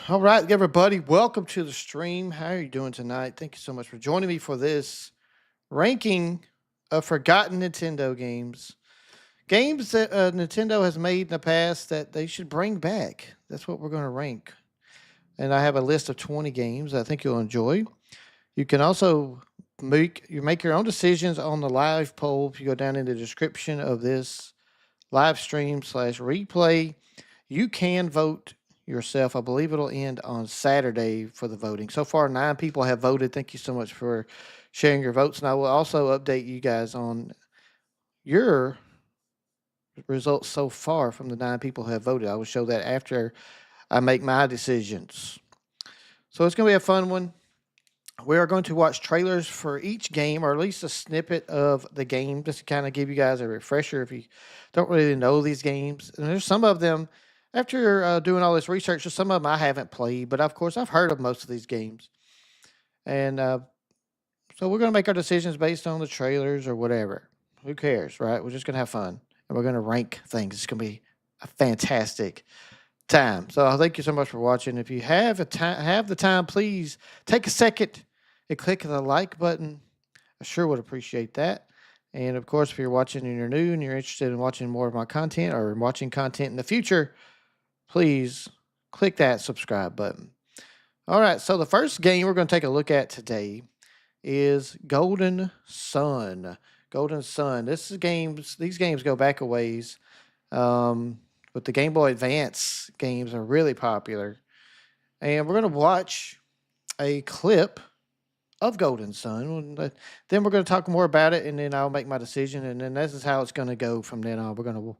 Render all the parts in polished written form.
All right, everybody, welcome to the stream. How are you doing tonight? Thank you so much for joining me for this ranking of forgotten Nintendo games. Games that Nintendo has made in the past that they should bring back. That's what we're going to rank. And I have a list of 20 games I think you'll enjoy. You can also make your own decisions on the live poll. If you go down in the description of this live stream slash replay, you can vote yourself. I believe it'll end on Saturday for the voting. So far, 9 people have voted. Thank you so much for sharing your votes. And I will also update you guys on your results so far from the 9 people who have voted. I will show that after I make my decisions. So it's going to be a fun one. We are going to watch trailers for each game, or at least a snippet of the game, just to kind of give you guys a refresher if you don't really know these games. And there's some of them, after doing all this research, there's some of them I haven't played, but of course I've heard of most of these games. And so we're going to make our decisions based on the trailers or whatever. Who cares, right? We're just going to have fun, and we're going to rank things. It's going to be a fantastic time. So thank you so much for watching. If you have the time, please take a second and click the like button. I sure would appreciate that. And of course, if you're watching and you're new and you're interested in watching more of my content or watching content in the future, please click that subscribe button. All right, so the first game we're going to take a look at today is Golden Sun. Golden Sun. These games go back a ways. But the Game Boy Advance games are really popular. And we're going to watch a clip of Golden Sun. Then we're going to talk more about it, and then I'll make my decision. And then this is how it's going to go from then on. We're going to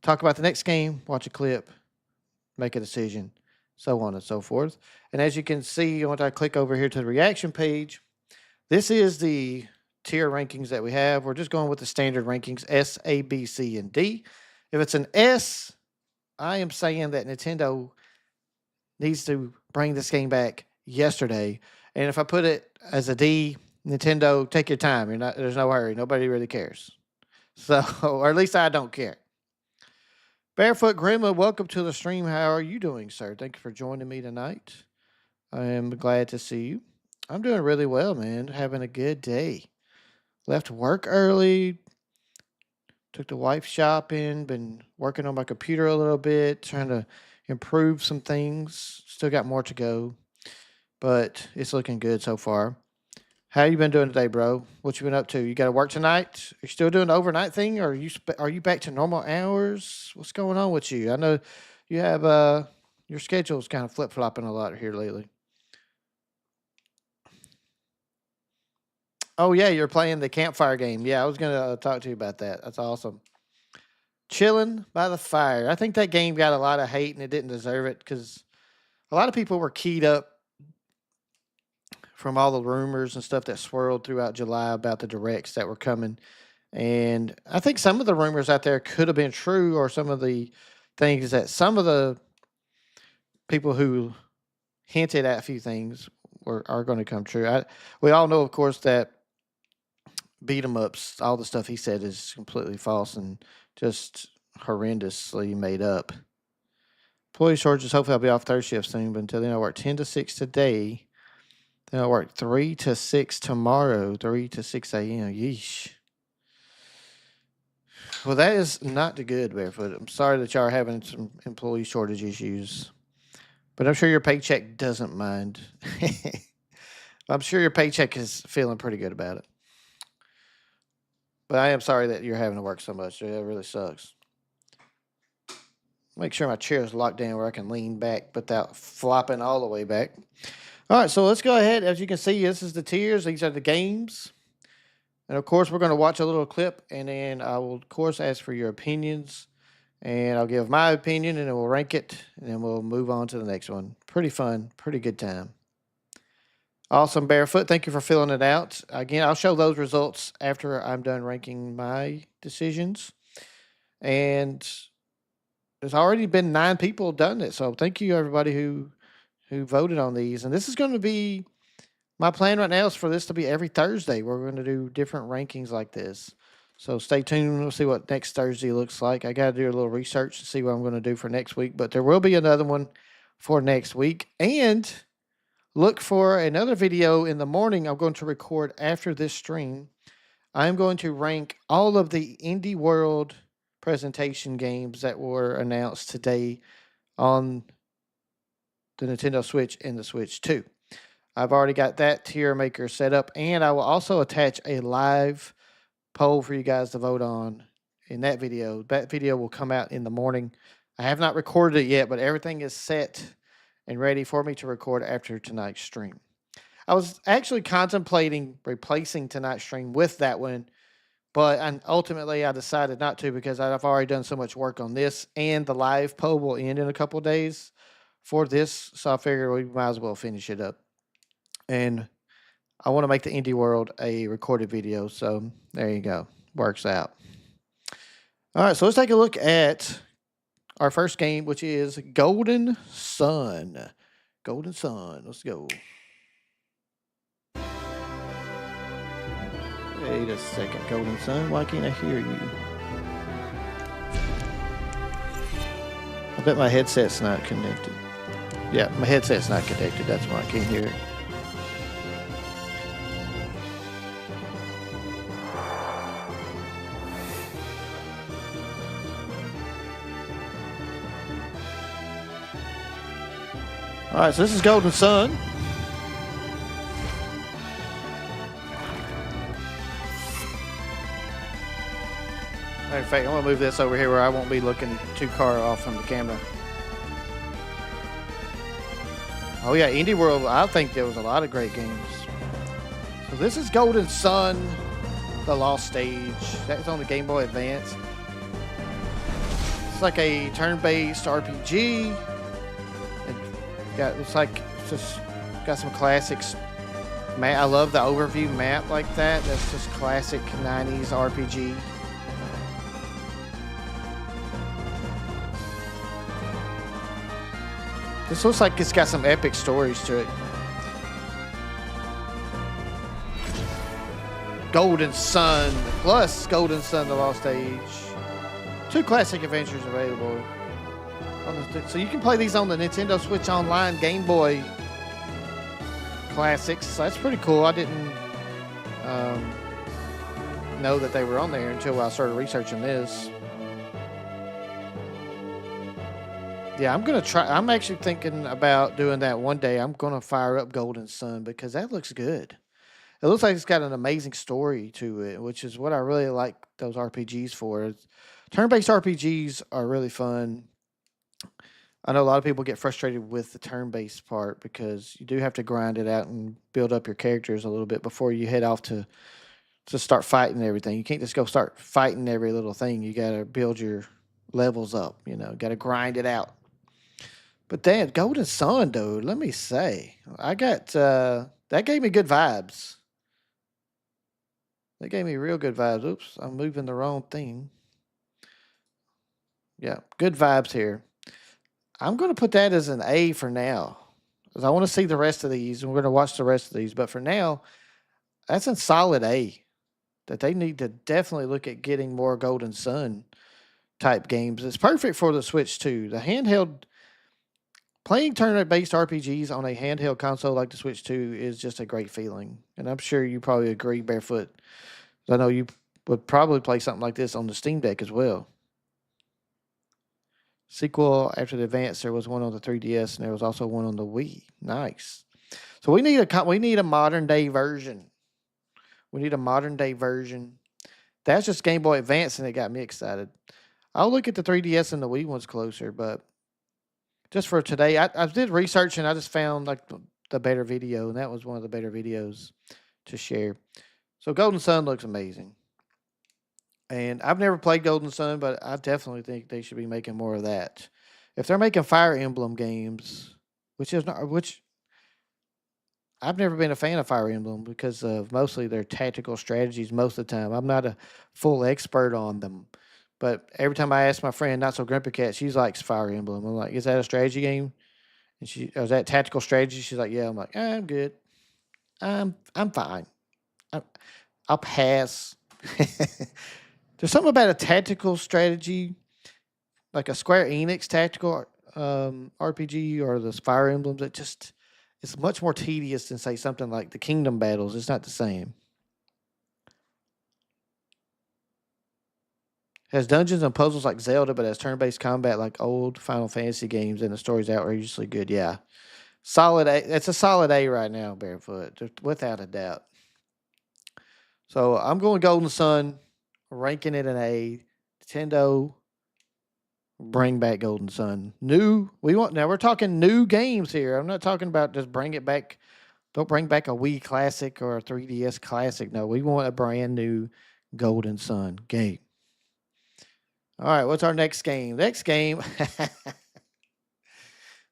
talk about the next game, watch a clip, make a decision, so on and so forth. And as you can see, once I click over here to the reaction page, this is the tier rankings that we have. We're just going with the standard rankings, S, A, B, C, and D. If it's an S, I am saying that Nintendo needs to bring this game back yesterday. And if I put it as a D, Nintendo, take your time. There's no hurry. Nobody really cares. So, or at least I don't care. Barefoot Grandma, welcome to the stream. How are you doing, sir? Thank you for joining me tonight. I am glad to see you. I'm doing really well, man. Having a good day. Left work early. Took the wife shopping. Been working on my computer a little bit, trying to improve some things. Still got more to go, but it's looking good so far. How you been doing today, bro? What you been up to? You got to work tonight? You still doing the overnight thing, or are you back to normal hours? What's going on with you? I know you have your schedule's kind of flip flopping a lot here lately. Oh yeah, you're playing the campfire game. Yeah, I was gonna talk to you about that. That's awesome. Chilling by the fire. I think that game got a lot of hate and it didn't deserve it because a lot of people were keyed up from all the rumors and stuff that swirled throughout July about the directs that were coming. And I think some of the rumors out there could have been true, or some of the things that some of the people who hinted at a few things are going to come true. We all know, of course, that beat 'em ups, all the stuff he said is completely false and just horrendously made up. Employee shortages. Hopefully, I'll be off third shift soon. But until then, I work 10 to 6 today. Then I work 3 to 6 tomorrow. 3 to 6 a.m. Yeesh. Well, that is not good, Barefoot. I'm sorry that y'all are having some employee shortage issues. But I'm sure your paycheck doesn't mind. I'm sure your paycheck is feeling pretty good about it. But I am sorry that you're having to work so much. It really sucks. Make sure my chair is locked down where I can lean back without flopping all the way back. All right, so let's go ahead. As you can see, this is the tiers. These are the games. And, of course, we're going to watch a little clip, and then I will, of course, ask for your opinions. And I'll give my opinion, and then we'll rank it, and then we'll move on to the next one. Pretty fun, pretty good time. Awesome, Barefoot. Thank you for filling it out. Again, I'll show those results after I'm done ranking my decisions. And there's already been 9 people done it, so thank you, everybody who voted on these. And this is going to be, my plan right now is for this to be every Thursday. We're going to do different rankings like this. So stay tuned. We'll see what next Thursday looks like. I got to do a little research to see what I'm going to do for next week. But there will be another one for next week. And look for another video in the morning I'm going to record after this stream. I'm going to rank all of the Indie World presentation games that were announced today on the Nintendo Switch and the Switch 2. I've already got that TierMaker set up, and I will also attach a live poll for you guys to vote on in that video. That video will come out in the morning. I have not recorded it yet, but everything is set and ready for me to record after tonight's stream. I was actually contemplating replacing tonight's stream with that one, but ultimately I decided not to because I've already done so much work on this, and the live poll will end in a couple of days for this, so I figured we might as well finish it up. And I want to make the Indie World a recorded video, so there you go. Works out. All right, so let's take a look at our first game, which is Golden Sun. Golden Sun. Let's go. Wait a second, Golden Sun. Why can't I hear you? I bet my headset's not connected. Yeah, my headset's not connected. That's why I can't hear it. All right, so this is Golden Sun. Matter of fact, I'm going to move this over here where I won't be looking too far off from the camera. Oh yeah, Indie World, I think there was a lot of great games. So this is Golden Sun, The Lost Stage. That's on the Game Boy Advance. It's like a turn-based RPG. Looks like it's just got some classics. I love the overview map like that. That's just classic 90s RPG. This looks like it's got some epic stories to it. Golden Sun plus Golden Sun The Lost Age. 2 classic adventures available. So you can play these on the Nintendo Switch Online Game Boy Classics. So that's pretty cool. I didn't know that they were on there until I started researching this. Yeah, I'm going to try. I'm actually thinking about doing that one day. I'm going to fire up Golden Sun because that looks good. It looks like it's got an amazing story to it, which is what I really like those RPGs for. Turn-based RPGs are really fun. I know a lot of people get frustrated with the turn-based part because you do have to grind it out and build up your characters a little bit before you head off to start fighting everything. You can't just go start fighting every little thing. You got to build your levels up, got to grind it out. But damn, Golden Sun, dude, let me say, I got, that gave me good vibes. That gave me real good vibes. Oops, I'm moving the wrong thing. Yeah, good vibes here. I'm going to put that as an A for now, because I want to see the rest of these, and we're going to watch the rest of these. But for now, that's a solid A, that they need to definitely look at getting more Golden Sun type games. It's perfect for the Switch too. The handheld, playing turn-based RPGs on a handheld console like the Switch 2 is just a great feeling. And I'm sure you probably agree, Barefoot. I know you would probably play something like this on the Steam Deck as well. Sequel after the Advance, there was one on the 3DS, and there was also one on the Wii. Nice. So we need a modern day version. We need a modern day version. That's just Game Boy Advance, and it got me excited. I'll look at the 3DS and the Wii ones closer, but just for today, I did research, and I just found like the better video, and that was one of the better videos to share. So Golden Sun looks amazing. And I've never played Golden Sun, but I definitely think they should be making more of that. If they're making Fire Emblem games, which I've never been a fan of Fire Emblem because of mostly their tactical strategies most of the time. I'm not a full expert on them. But every time I ask my friend, Not So Grumpy Cat, she likes Fire Emblem. I'm like, is that a strategy game? And is that tactical strategy? She's like, yeah. I'm like, I'm good. I'm fine. I'll pass. There's something about a tactical strategy, like a Square Enix tactical RPG or the Fire Emblems. It's much more tedious than say something like the Kingdom Battles. It's not the same. It has dungeons and puzzles like Zelda, but has turn-based combat like old Final Fantasy games, and the story's outrageously good. Yeah, solid A. It's a solid A right now, Barefoot, without a doubt. So I'm going Golden Sun, ranking it an A. Nintendo, bring back Golden Sun. Now we're talking new games here. I'm not talking about just bring it back. Don't bring back a Wii Classic or a 3DS Classic. No, we want a brand new Golden Sun game. All right, what's our next game? Next game.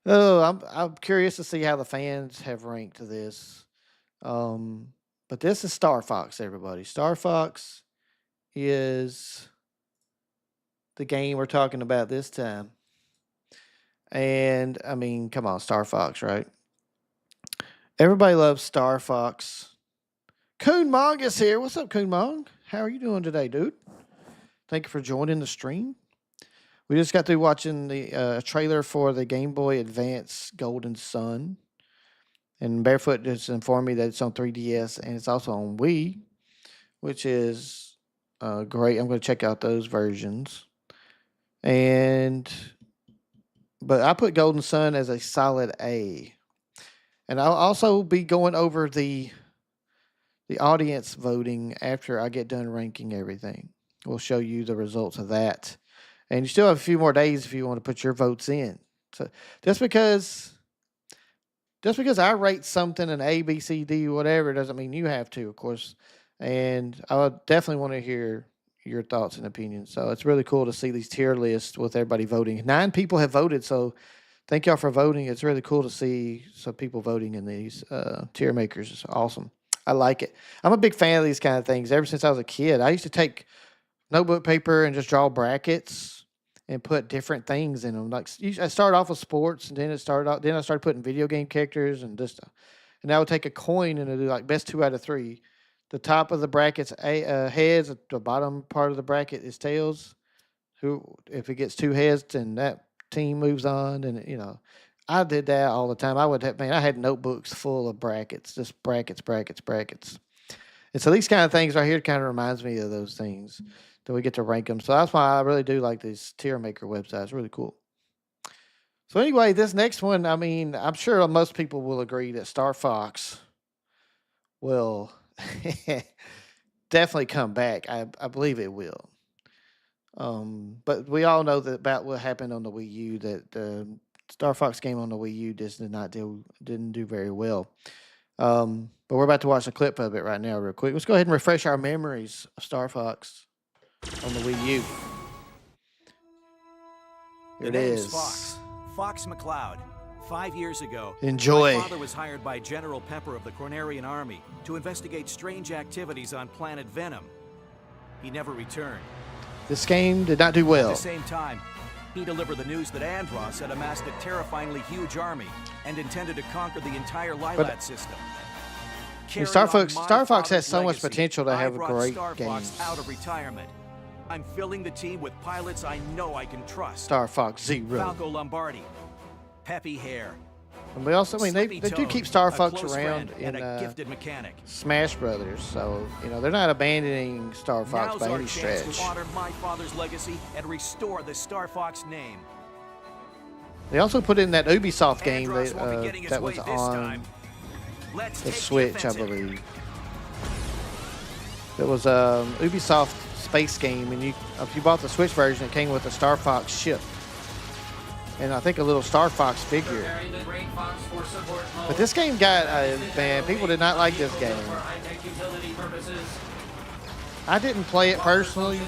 I'm curious to see how the fans have ranked this. But this is Star Fox, everybody. Star Fox is the game we're talking about this time. And I mean, come on, Star Fox, right? Everybody loves Star Fox. Coon Mong is here. What's up, Coon Mong? How are you doing today, dude? Thank you for joining the stream. We just got through watching the trailer for the Game Boy Advance Golden Sun. And Barefoot just informed me that it's on 3DS and it's also on Wii, which is great. I'm going to check out those versions. But I put Golden Sun as a solid A. And I'll also be going over the audience voting after I get done ranking everything. We'll show you the results of that. And you still have a few more days if you want to put your votes in. So just because I rate something an A, B, C, D, whatever, doesn't mean you have to, of course. And I would definitely want to hear your thoughts and opinions. So it's really cool to see these tier lists with everybody voting. 9 people have voted, so thank y'all for voting. It's really cool to see some people voting in these tier makers. It's awesome. I like it. I'm a big fan of these kind of things. Ever since I was a kid, I used to take notebook paper and just draw brackets and put different things in them. Like I started off with sports, and then I started putting video game characters and this stuff. And I would take a coin and do like best 2 out of 3. The top of the bracket's heads. The bottom part of the bracket is tails. If it gets 2 heads, then that team moves on. And I did that all the time. I had notebooks full of brackets, just brackets. And so these kind of things right here kind of reminds me of those things that we get to rank them. So that's why I really do like these TierMaker websites. Really cool. So anyway, this next one, I mean, I'm sure most people will agree that Star Fox will definitely come back. I believe it will. But we all know about what happened on the Wii U, that the Star Fox game on the Wii U didn't do very well. But we're about to watch a clip of it right now real quick. Let's go ahead and refresh our memories of Star Fox on the Wii U. Here it is. Fox McCloud. 5 years ago, Enjoy. My father was hired by General Pepper of the Cornerian Army to investigate strange activities on planet Venom. He never returned. This game did not do well. At the same time, he delivered the news that Andross had amassed a terrifyingly huge army and intended to conquer the entire Lilat system. Star Fox has so much potential to have a great game. Out of retirement. I'm filling the team with pilots I know I can trust. Star Fox Zero. Falco Lombardi. Peppy Hare. And we also, they do keep Star Fox around in a gifted mechanic. Smash Brothers, so they're not abandoning Star Fox by any stretch. Now's our chance to honor my father's legacy and restore the Star Fox name. They also put in that Ubisoft game that was on the Switch, I believe. It was a Ubisoft space game, and if you bought the Switch version, it came with a Star Fox ship. And I think a little Star Fox figure. But this game got, man, people did not like this game. I didn't play it personally.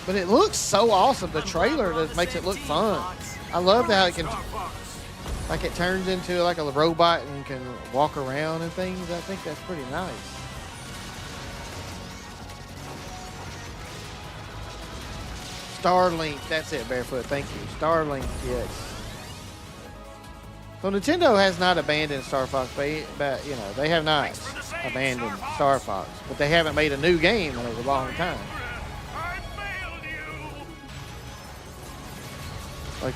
But it looks so awesome. The trailer just makes it look fun. I love how it turns into like a robot and can walk around and things. I think that's pretty nice. Starlink, that's it, Barefoot. Thank you. Starlink, yes. So Nintendo has not abandoned Star Fox, but they have not abandoned Star Fox, but they haven't made a new game in a long time. Like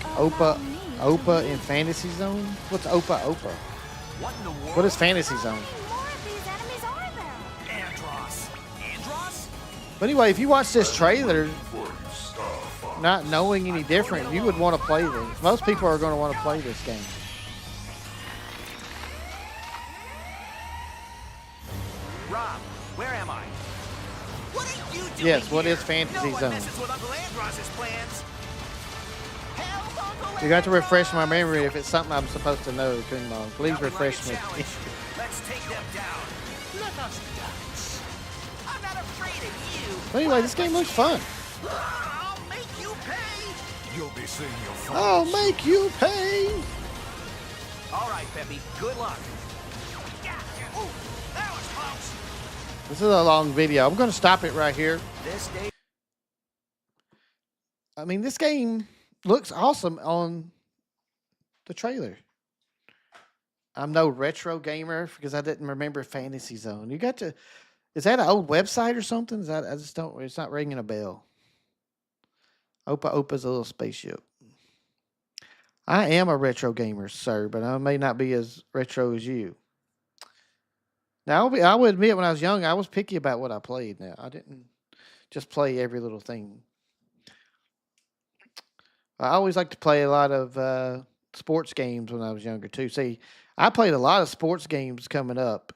Opa in Fantasy Zone? What's Opa? What in the world? What is Fantasy Zone? More of these enemies are there? Andross. Andross? But anyway, if you watch this trailer, not knowing any different, you would want to play this. Most people are going to want to play this game. Rob, where am I? What are you doing Yes, what here? is Fantasy No one Zone? messes with Uncle Andross's plans. Help, Uncle You got to Andross! refresh my memory if it's something I'm supposed to know, Kunmon. Please Nothing like a refresh me. challenge. Let's take them down. Let us dance. I'm not afraid of you. But anyway, this game looks fun. I'll make you pay. You'll be seeing your father. I'll make you pay. All right, Peppy. Good luck. Yeah. Ooh, that was close. This is a long video. I'm going to stop it right here. This day. I mean, this game looks awesome on the trailer. I'm no retro gamer because I didn't remember Fantasy Zone. You got to, is that an old website or something? Is that, I just don't, it's not ringing a bell. Opa's a little spaceship. I am a retro gamer, sir, but I may not be as retro as you. Now, I would admit when I was young, I was picky about what I played now. I didn't just play every little thing. I always liked to play a lot of sports games when I was younger, too. See, I played a lot of sports games coming up.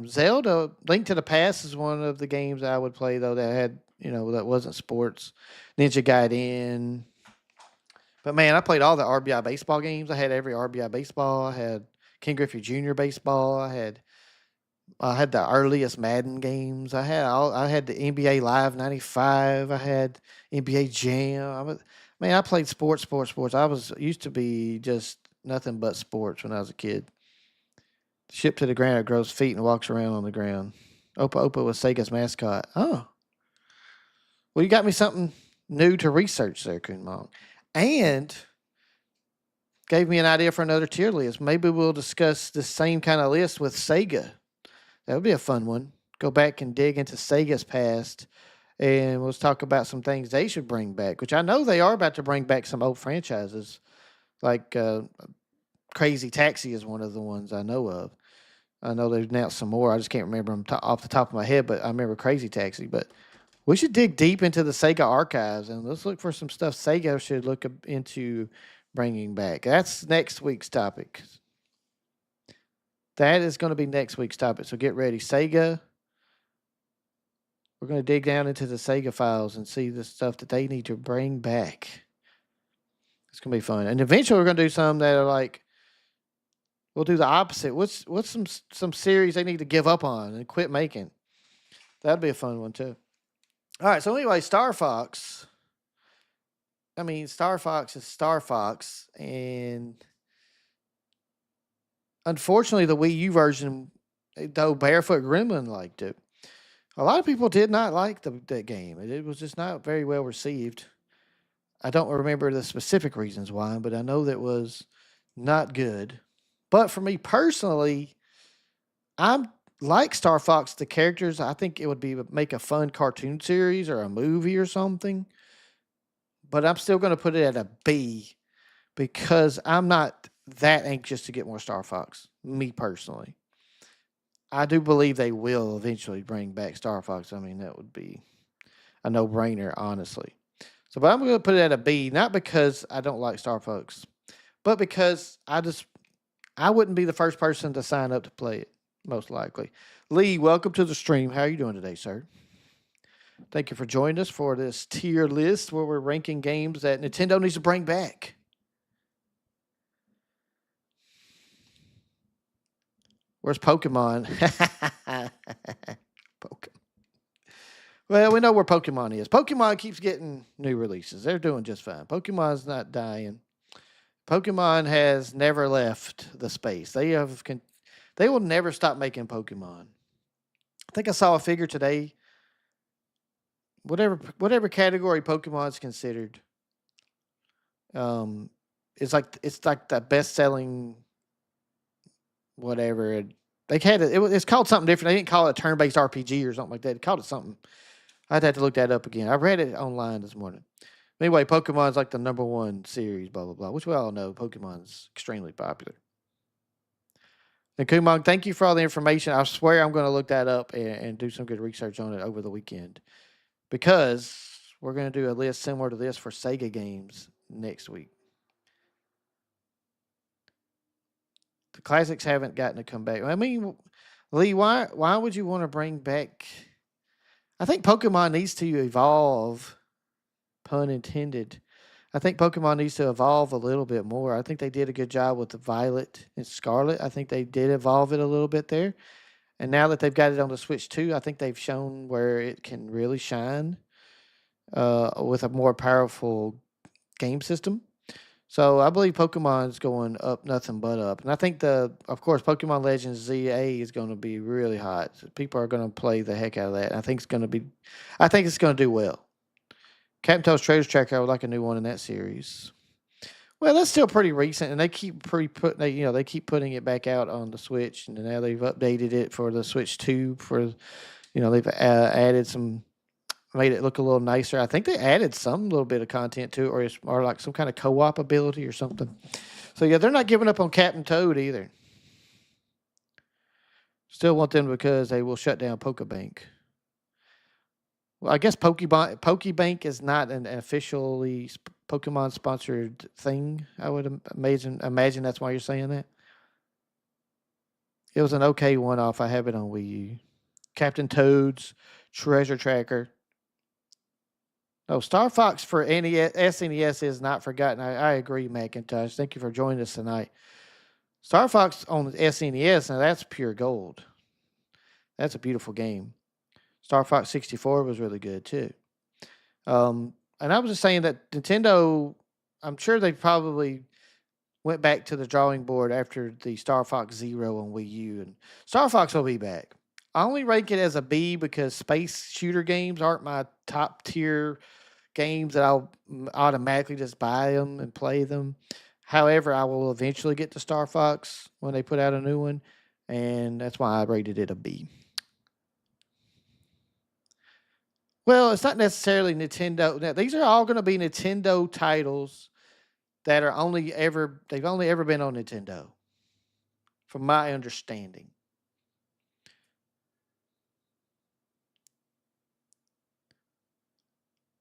Zelda, Link to the Past is one of the games I would play, though, that had, that wasn't sports. Ninja Gaiden. But, man, I played all the RBI baseball games. I had every RBI baseball. I had King Griffey Jr. baseball. I had the earliest Madden games. I had the NBA Live 95. I had NBA Jam. I played sports. I used to be just nothing but sports when I was a kid. Shipped to the ground, it grows feet and walks around on the ground. Opa was Sega's mascot. Oh. Well, you got me something new to research there, Kunmong. And gave me an idea for another tier list. Maybe we'll discuss the same kind of list with Sega. That would be a fun one. Go back and dig into Sega's past, and we'll talk about some things they should bring back, which I know they are about to bring back some old franchises, like Crazy Taxi is one of the ones I know of. I know they've announced some more. I just can't remember them off the top of my head, but I remember Crazy Taxi. But we should dig deep into the Sega archives, and let's look for some stuff Sega should look into bringing back. That's next week's topic. That is going to be next week's topic, so get ready. Sega, we're going to dig down into the Sega files and see the stuff that they need to bring back. It's going to be fun. And eventually we're going to do some that are like, we'll do the opposite. What's some series they need to give up on and quit making? That'd be a fun one, too. All right, so anyway, Star Fox. Star Fox is Star Fox, and unfortunately, the Wii U version, though Barefoot Gremlin liked it, a lot of people did not like that game. It was just not very well received. I don't remember the specific reasons why, but I know that it was not good. But for me personally, I like Star Fox, the characters. I think it would make a fun cartoon series or a movie or something. But I'm still going to put it at a B because I'm not that anxious to get more Star Fox, me personally. I do believe they will eventually bring back Star Fox. That would be a no-brainer, honestly. But I'm going to put it at a B, not because I don't like Star Fox, but because I wouldn't be the first person to sign up to play it, most likely. Lee, welcome to the stream. How are you doing today, sir? Thank you for joining us for this tier list where we're ranking games that Nintendo needs to bring back. Where's Pokemon? Pokemon. Well, we know where Pokemon is. Pokemon keeps getting new releases. They're doing just fine. Pokemon's not dying. Pokemon has never left the space. They will never stop making Pokemon. I think I saw a figure today. Whatever category Pokemon's considered, it's like the best-selling whatever. It's called something different. They didn't call it a turn-based RPG or something like that. They called it something. I'd have to look that up again. I read it online this morning. Anyway, Pokemon's like the #1 series, blah, blah, blah, which we all know Pokemon's extremely popular. And Kumon, thank you for all the information. I swear I'm going to look that up and do some good research on it over the weekend because we're going to do a list similar to this for Sega games next week. The classics haven't gotten to come back. I mean, Lee, why would you want to bring back? I think Pokemon needs to evolve, pun intended. I think Pokemon needs to evolve a little bit more. I think they did a good job with the Violet and Scarlet. I think they did evolve it a little bit there. And now that they've got it on the Switch 2, I think they've shown where it can really shine with a more powerful game system. So I believe Pokemon's going up, nothing but up. And I think of course, Pokemon Legends ZA is going to be really hot. People are going to play the heck out of that. I think it's going to do well. Captain Toad's Treasure Tracker, I would like a new one in that series. Well, that's still pretty recent, and they keep putting it back out on the Switch, and now they've updated it for the Switch 2. They've added some, made it look a little nicer. I think they added some little bit of content to it, or like some kind of co-op ability or something. So yeah, they're not giving up on Captain Toad either. Still want them because they will shut down Pokebank. Well, I guess Pokebank is not an officially Pokemon sponsored thing. I would imagine that's why you're saying that. It was an okay one-off. I have it on Wii U. Captain Toad's Treasure Tracker. Oh, Star Fox for SNES is not forgotten. I agree, Macintosh. Thank you for joining us tonight. Star Fox on the SNES, now that's pure gold. That's a beautiful game. Star Fox 64 was really good too. And I was just saying that Nintendo, I'm sure they probably went back to the drawing board after the Star Fox Zero on Wii U, and Star Fox will be back. I only rank it as a B because space shooter games aren't my top tier games that I'll automatically just buy them and play them. However, I will eventually get to Star Fox when they put out a new one, and that's why I rated it a B. Well, it's not necessarily Nintendo. Now, these are all going to be Nintendo titles that they've only ever been on Nintendo, from my understanding.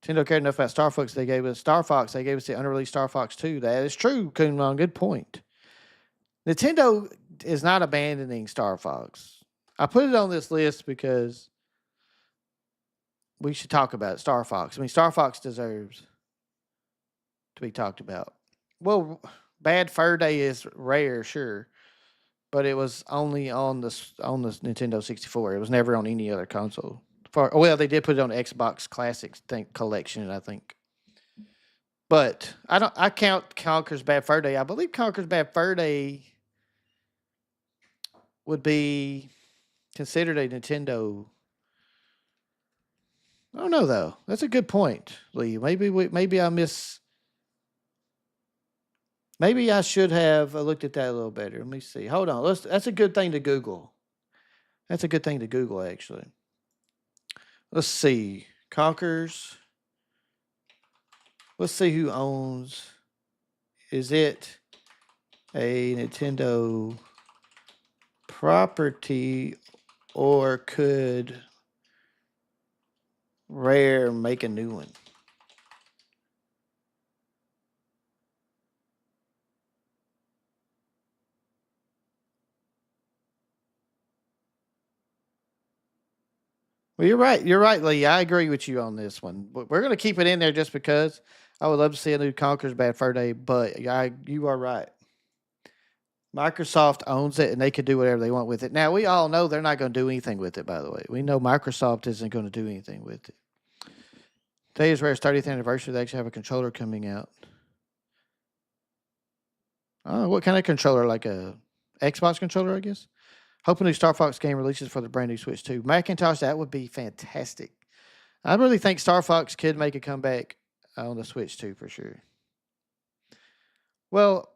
Nintendo cared enough about Star Fox. They gave us the unreleased Star Fox 2. That is true, Kunlon. Good point. Nintendo is not abandoning Star Fox. I put it on this list because we should talk about it. Star Fox. I mean, Star Fox deserves to be talked about. Well, Bad Fur Day is rare, sure, but it was only on the Nintendo 64. It was never on any other console. They did put it on the Xbox Classics collection, I think. But I count Conker's Bad Fur Day. I believe Conker's Bad Fur Day would be considered a Nintendo. I don't know though. That's a good point, Lee. Maybe I should have looked at that a little better. Let me see. Hold on. That's a good thing to Google. That's a good thing to Google, actually. Let's see. Conker's. Let's see who owns. Is it a Nintendo property, or could Rare make a new one? Well, you're right. You're right, Lee. I agree with you on this one. But we're going to keep it in there just because I would love to see a new Conker's Bad Fur Day. But you are right. Microsoft owns it, and they can do whatever they want with it. Now, we all know they're not going to do anything with it, by the way. We know Microsoft isn't going to do anything with it. Today is Rare's 30th anniversary. They actually have a controller coming out. Oh, what kind of controller? Like a Xbox controller, I guess? Hoping new Star Fox game releases for the brand new Switch 2. Macintosh, that would be fantastic. I really think Star Fox could make a comeback on the Switch 2 for sure. Well,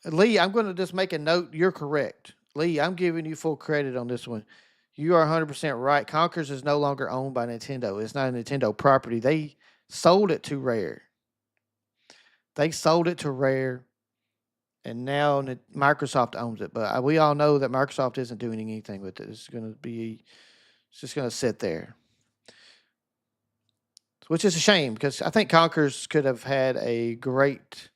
Lee, I'm going to just make a note. You're correct. Lee, I'm giving you full credit on this one. You are 100% right. Conkers is no longer owned by Nintendo. It's not a Nintendo property. They sold it to Rare. They sold it to Rare, and now Microsoft owns it. But we all know that Microsoft isn't doing anything with it. It's just going to sit there, which is a shame because I think Conkers could have had a great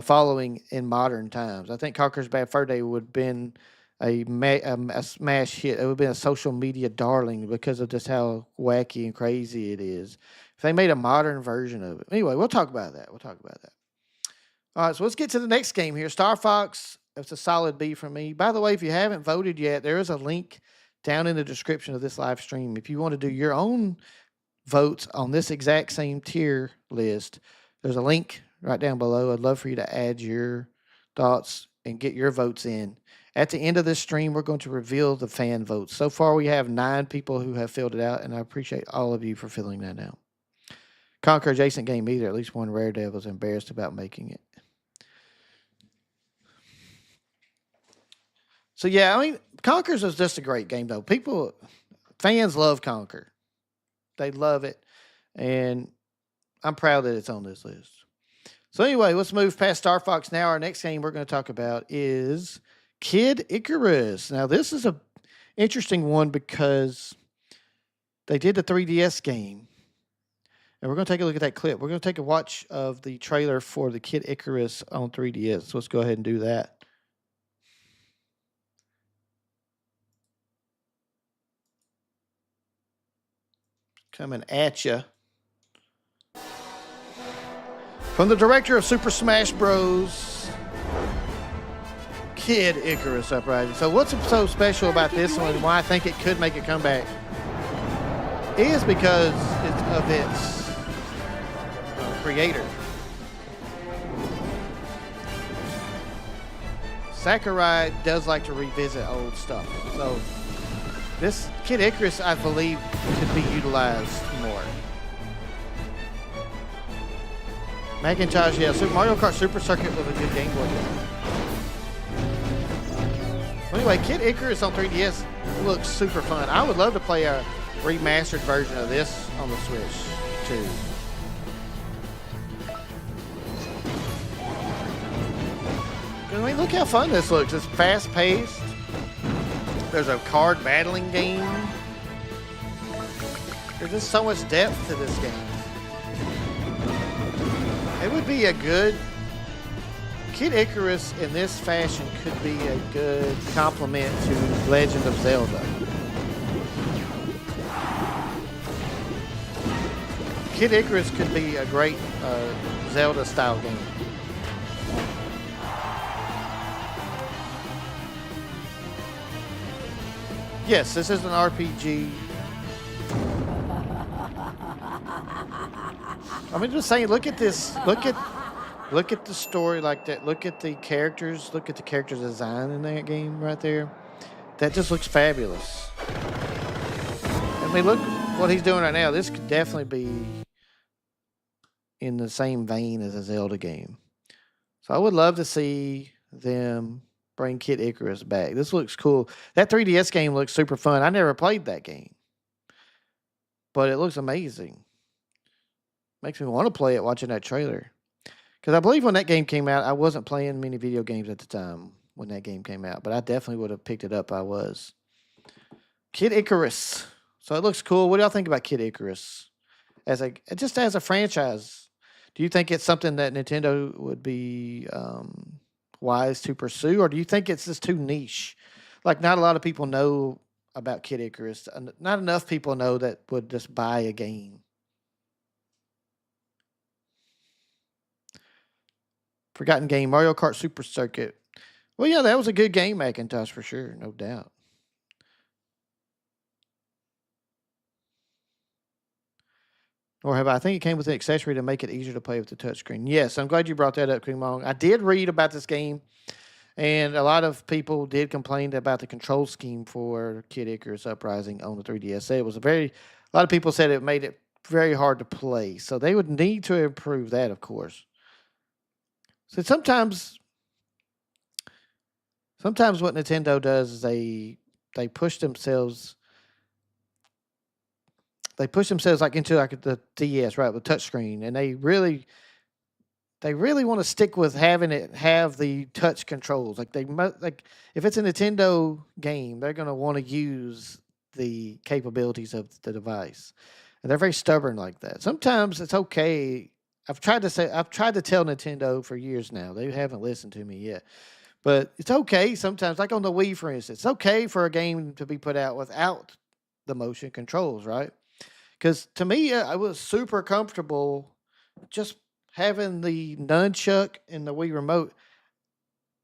following in modern times. I think Conker's Bad Fur Day would have been a smash hit. It would have been a social media darling because of just how wacky and crazy it is. If they made a modern version of it. Anyway, we'll talk about that. All right, so let's get to the next game here. Star Fox, it's a solid B for me. By the way, if you haven't voted yet, there is a link down in the description of this live stream. If you want to do your own votes on this exact same tier list, there's a link right down below. I'd love for you to add your thoughts and get your votes in. At the end of this stream, we're going to reveal the fan votes. So far, we have 9 people who have filled it out, and I appreciate all of you for filling that out. Conquer adjacent game either. At least one Rare Dev was embarrassed about making it. So, yeah, I mean, Conker's is just a great game, though. Fans love Conker. They love it, and I'm proud that it's on this list. So anyway, let's move past Star Fox now. Our next game we're going to talk about is Kid Icarus. Now, this is a interesting one because they did the 3DS game, and we're going to take a look at that clip. We're going to take a watch of the trailer for the Kid Icarus on 3DS. So let's go ahead and do that. Coming at you from the director of Super Smash Bros. Kid Icarus Uprising. So what's so special about this one and why I think it could make a comeback is because of its creator. Sakurai does like to revisit old stuff. So this Kid Icarus, I believe, could be utilized more. Macintosh, yeah. Super Mario Kart Super Circuit was a good Game Boy game. Anyway, Kid Icarus on 3DS looks super fun. I would love to play a remastered version of this on the Switch, too. I mean, look how fun this looks. It's fast-paced. There's a card battling game. There's just so much depth to this game. It would be a good... Kid Icarus in this fashion could be a good complement to Legend of Zelda. Kid Icarus could be a great Zelda-style game. Yes, this is an RPG. I mean, just saying, look at this. Look at the story like that. Look at the characters. Look at the character design in that game right there. That just looks fabulous. I mean, look what he's doing right now. This could definitely be in the same vein as a Zelda game. So I would love to see them bring Kid Icarus back. This looks cool. That 3DS game looks super fun. I never played that game, but it looks amazing. Makes me want to play it watching that trailer. Because I believe when that game came out, I wasn't playing many video games at the time when that game came out, but I definitely would have picked it up. I was. Kid Icarus. So it looks cool. What do y'all think about Kid Icarus as a franchise? Do you think it's something that Nintendo would be wise to pursue, or do you think it's just too niche? Like, not a lot of people know about Kid Icarus. Not enough people know that would just buy a game. Forgotten game, Mario Kart Super Circuit. Well, yeah, that was a good game, Macintosh, for sure, no doubt. Or I think it came with an accessory to make it easier to play with the touchscreen. Yes, I'm glad you brought that up, Kumong. I did read about this game, and a lot of people did complain about the control scheme for Kid Icarus Uprising on the 3DS. It was a lot of people said it made it very hard to play. So they would need to improve that, of course. So sometimes what Nintendo does is they push themselves like into like the DS, right, with touchscreen, and they really they really want to stick with having it have the touch controls. Like like if it's a Nintendo game, they're going to want to use the capabilities of the device, and they're very stubborn like that. Sometimes it's okay. I've tried to tell Nintendo for years now. They haven't listened to me yet. But it's okay sometimes, like on the Wii, for instance. It's okay for a game to be put out without the motion controls, right? Because to me, I was super comfortable just having the nunchuck and the Wii remote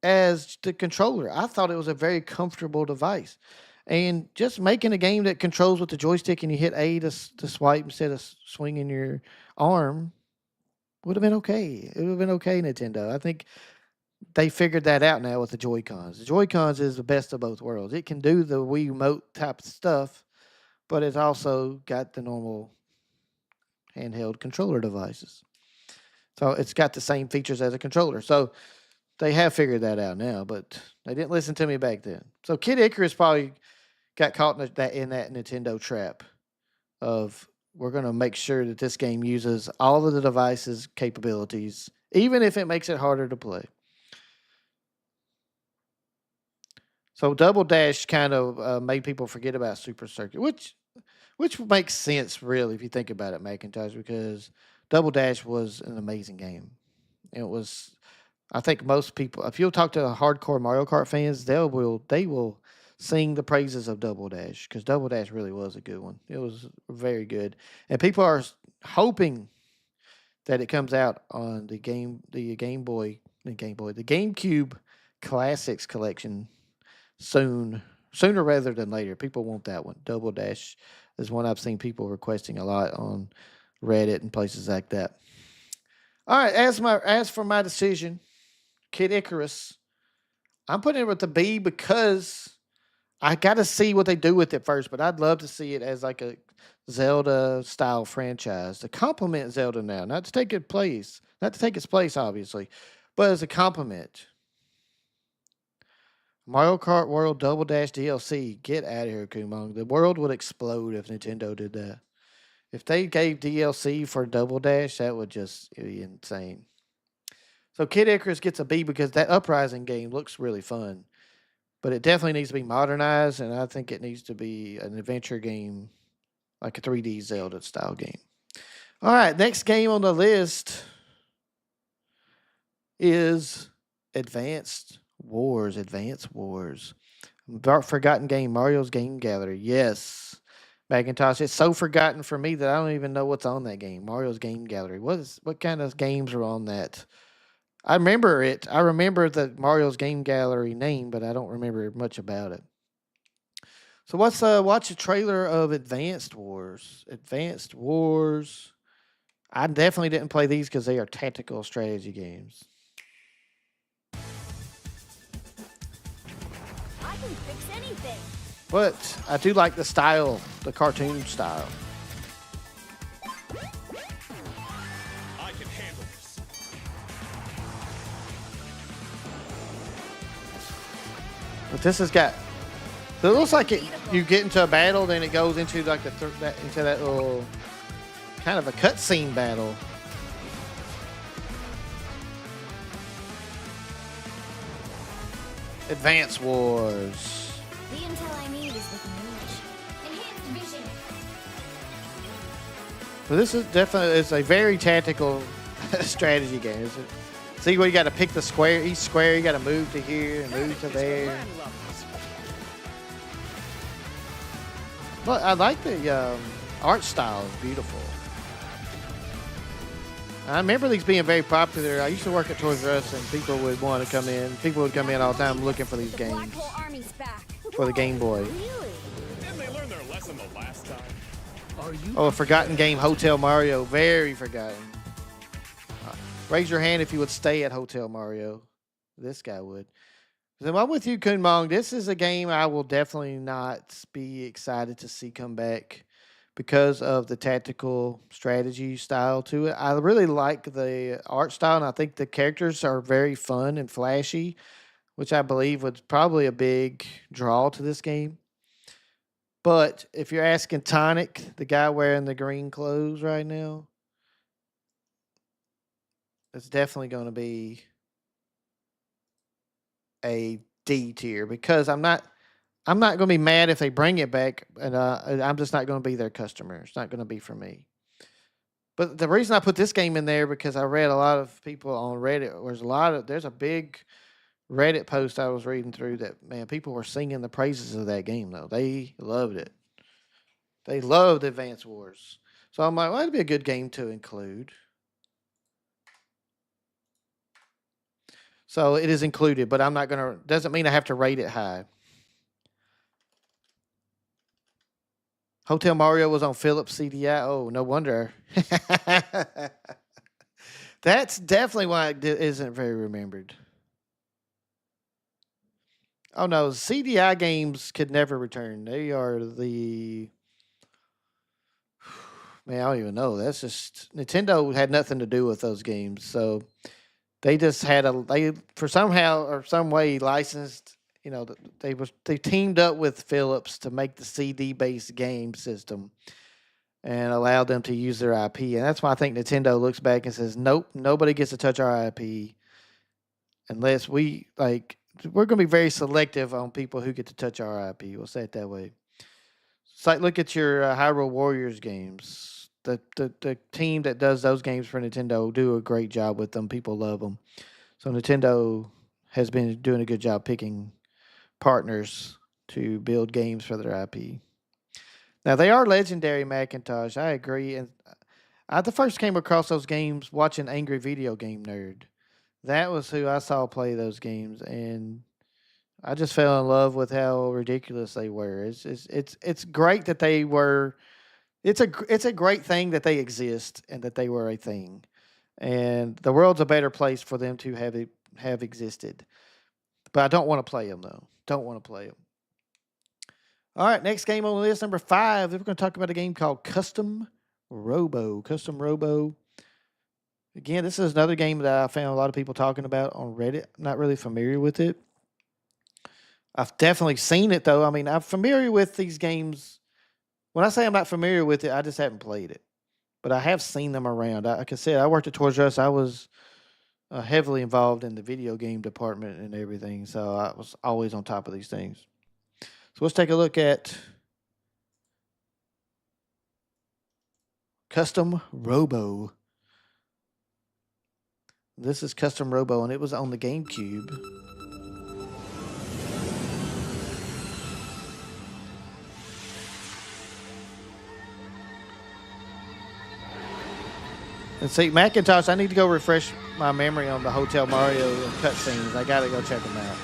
as the controller. I thought it was a very comfortable device. And just making a game that controls with the joystick and you hit A to swipe instead of swinging your arm would have been okay. It would have been okay, Nintendo. I think they figured that out now with the Joy Cons. The Joy Cons is the best of both worlds. It can do the Wii Remote type of stuff, but it's also got the normal handheld controller devices. So it's got the same features as a controller. So they have figured that out now, but they didn't listen to me back then. So Kid Icarus probably got caught in that Nintendo trap of we're going to make sure that this game uses all of the device's capabilities, even if it makes it harder to play. So Double Dash kind of made people forget about Super Circuit, which makes sense really if you think about it, Macintosh, because Double Dash was an amazing game. It was, I think most people, if you'll talk to hardcore Mario Kart fans, they will sing the praises of Double Dash because Double Dash really was a good one. It was very good, and people are hoping that it comes out on the GameCube Classics collection sooner rather than later. People want that one. Double Dash is one I've seen people requesting a lot on Reddit and places like that. All right, as for my decision, Kid Icarus, I'm putting it with the B because I got to see what they do with it first, but I'd love to see it as like a Zelda style franchise to complement Zelda now, not to take its place, obviously, but as a complement. Mario Kart World Double Dash DLC. Get out of here, Kumong. The world would explode if Nintendo did that. If they gave DLC for Double Dash, that would just be insane. So Kid Icarus gets a B because that Uprising game looks really fun. But it definitely needs to be modernized, and I think it needs to be an adventure game, like a 3D Zelda style game. All right, next game on the list is Advanced Wars. Advanced Wars. Forgotten game, Mario's Game Gallery. Yes. Macintosh, it's so forgotten for me that I don't even know what's on that game. Mario's Game Gallery. What kind of games are on that? I remember it. I remember the Mario's Game Gallery name, but I don't remember much about it. So watch a trailer of Advanced Wars. Advanced Wars. I definitely didn't play these because they are tactical strategy games. I can fix anything. But I do like the style, the cartoon style. I can handle this. But this has got. So it looks like you get into a battle, then it goes into like into that little kind of a cutscene battle. Advance Wars. The intel I need is within reach. Enhanced vision. So this is definitely a very tactical strategy game. Is it? See where you got to pick the square. Each square you got to move to here and move to there. But I like the art style. It's beautiful. I remember these being very popular. I used to work at Toys R Us, and people would want to come in. People would come in all the time looking for these games Black Hole Army's back. for the Game Boy. Really? Didn't they learn their lesson the last time? Are you? Oh, a forgotten game, Hotel Mario. Very forgotten. Raise your hand if you would stay at Hotel Mario. This guy would. So I'm with you, Kunmong. This is a game I will definitely not be excited to see come back because of the tactical strategy style to it. I really like the art style, and I think the characters are very fun and flashy, which I believe was probably a big draw to this game. But if you're asking Tonic, the guy wearing the green clothes right now, it's definitely going to be a D tier because I'm not going to be mad if they bring it back, and I'm just not going to be their customer. It's not going to be for me. But the reason I put this game in there because I read a lot of people on Reddit. There's a big Reddit post I was reading through that man people were singing the praises of that game though. They loved it. They loved Advance Wars. So I'm like, well, that'd be a good game to include. So it is included, but I'm not gonna. Doesn't mean I have to rate it high. Hotel Mario was on Philips CDI. Oh, no wonder. That's definitely why it isn't very remembered. Oh no, CDI games could never return. They are the man. I don't even know. That's just Nintendo had nothing to do with those games. So they just had they for somehow or some way licensed. They teamed up with Philips to make the CD based game system and allowed them to use their IP. And that's why I think Nintendo looks back and says, nope, nobody gets to touch our IP unless we're going to be very selective on people who get to touch our IP. We'll say it that way. It's like look at your Hyrule Warriors games. The team that does those games for Nintendo do a great job with them. People love them. So Nintendo has been doing a good job picking partners to build games for their IP. Now they are legendary, Macintosh. I agree, and I the first came across those games watching Angry Video Game Nerd. That was who I saw play those games, and I just fell in love with how ridiculous they were. It's great that they were. It's a great thing that they exist and that they were a thing, and the world's a better place for them to have existed. But I don't want to play them though. Don't want to play them. All right, next game on the list, number 5. We're going to talk about a game called Custom Robo. Custom Robo. Again, this is another game that I found a lot of people talking about on Reddit. I'm not really familiar with it. I've definitely seen it, though. I mean, I'm familiar with these games. When I say I'm not familiar with it, I just haven't played it. But I have seen them around. Like I said, I worked at Toys R Us. I was heavily involved in the video game department and everything. So I was always on top of these things. So let's take a look at Custom Robo. This is Custom Robo, and it was on the GameCube. And see, Macintosh, I need to go refresh my memory on the Hotel Mario cutscenes. I got to go check them out.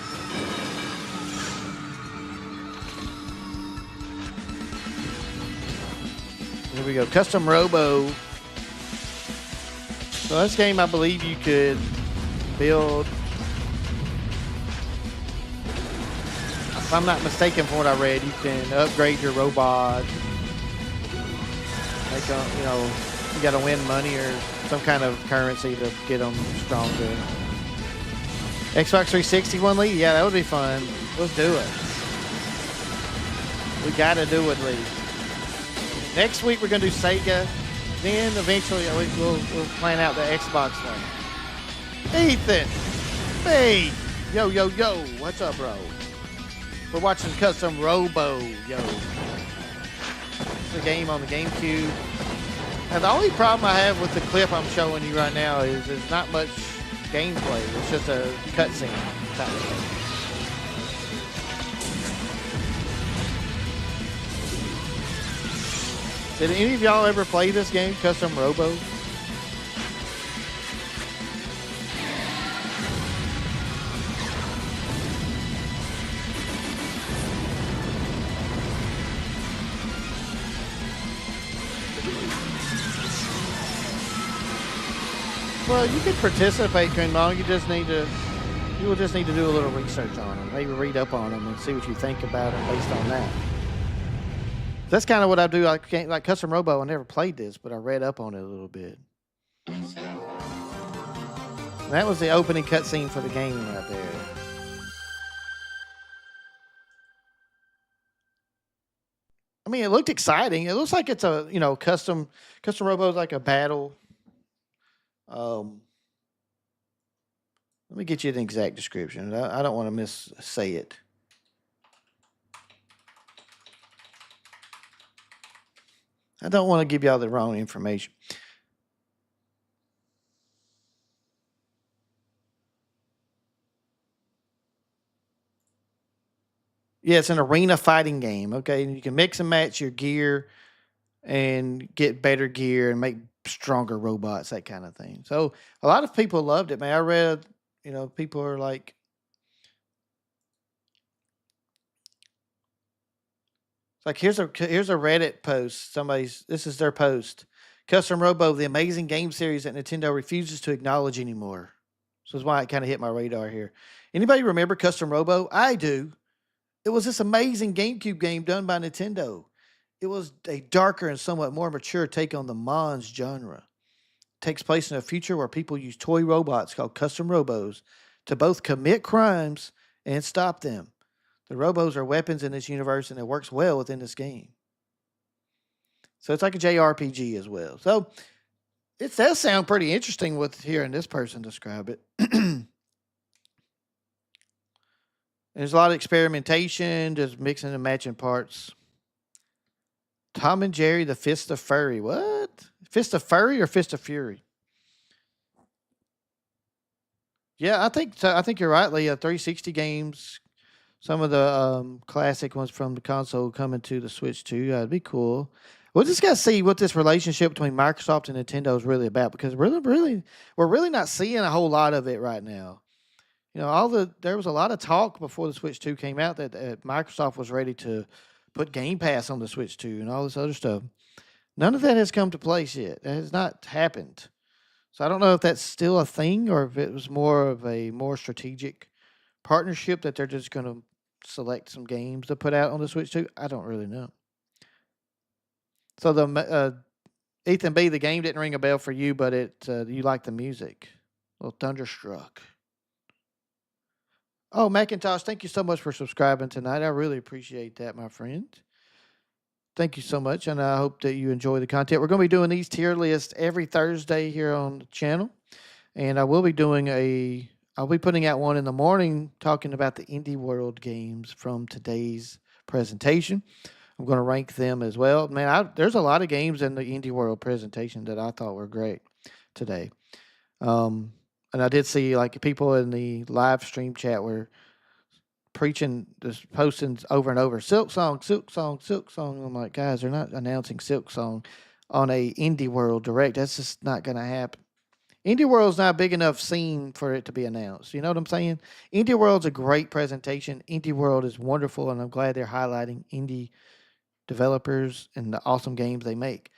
Here we go. Custom Robo. So this game, I believe you could build. If I'm not mistaken from what I read, you can upgrade your robot. Make them, you got to win money or some kind of currency to get them stronger. Xbox 360 one, Lee? Yeah, that would be fun. Let's do it. We got to do it, Lee. Next week, we're going to do Sega. Then, eventually, we'll plan out the Xbox one. Ethan! Hey! Yo, yo, yo. What's up, bro? We're watching Custom Robo, yo. It's a game on the GameCube. Now, the only problem I have with the clip I'm showing you right now is there's not much gameplay. It's just a cutscene type of thing. Did any of y'all ever play this game, Custom Robo? Well, you can participate, Kunmong. You will just need to do a little research on them. Maybe read up on them and see what you think about them based on that. That's kind of what I do. Like Custom Robo, I never played this, but I read up on it a little bit. And that was the opening cutscene for the game right there. I mean, it looked exciting. It looks like it's a, custom Robo is like a battle. Let me get you an exact description. I don't want to missay it. I don't want to give y'all the wrong information. Yeah, it's an arena fighting game. Okay, and you can mix and match your gear and get better gear and make stronger robots, that kind of thing. So a lot of people loved it, man. I read, people are like, it's like here's a Reddit post. This is their post. Custom Robo, the amazing game series that Nintendo refuses to acknowledge anymore. So that's why it kind of hit my radar here. Anybody remember Custom Robo? I do. It was this amazing GameCube game done by Nintendo. It was a darker and somewhat more mature take on the Mons genre. It takes place in a future where people use toy robots called Custom Robos to both commit crimes and stop them. The Robos are weapons in this universe, and it works well within this game. So it's like a JRPG as well. So it does sound pretty interesting with hearing this person describe it. There's a lot of experimentation, just mixing and matching parts. Tom and Jerry, the Fist of Furry. What? Fist of Furry or Fist of Fury? Yeah, I think so. I think you're right, Leah. 360 games. Some of the classic ones from the console coming to the Switch too. That'd be cool. We'll just got to see what this relationship between Microsoft and Nintendo is really about, because we're really not seeing a whole lot of it right now. There was a lot of talk before the Switch 2 came out that Microsoft was ready to put Game Pass on the Switch 2 and all this other stuff. None of that has come to place yet. That has not happened. So I don't know if that's still a thing or if it was more of a more strategic partnership that they're just going to select some games to put out on the Switch 2. I don't really know. So the Ethan B, the game didn't ring a bell for you, but you like the music. A little Thunderstruck. Oh, Macintosh, thank you so much for subscribing tonight. I really appreciate that, my friend. Thank you so much, and I hope that you enjoy the content. We're going to be doing these tier lists every Thursday here on the channel, and I'll be putting out one in the morning talking about the Indie World games from today's presentation. I'm going to rank them as well. Man, there's a lot of games in the Indie World presentation that I thought were great today. And I did see like people in the live stream chat were preaching, just posting over and over, Silk Song, Silk Song, Silk Song. I'm like, guys, they're not announcing Silk Song on a Indie World Direct. That's just not going to happen. Indie World's not a big enough scene for it to be announced. You know what I'm saying? Indie World's a great presentation. Indie World is wonderful, and I'm glad they're highlighting indie developers and the awesome games they make.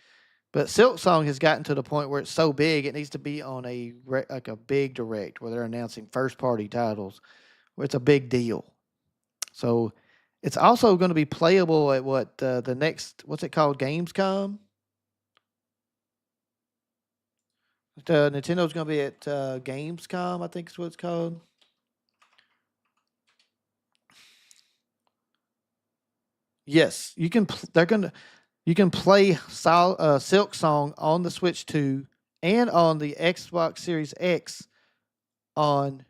But Silk Song has gotten to the point where it's so big, it needs to be on a big direct where they're announcing first-party titles, where it's a big deal. So it's also going to be playable at what's it called, Gamescom? Nintendo's going to be at Gamescom, I think is what it's called. Yes, you can. You can play Silk Song on the Switch 2 and on the Xbox Series X during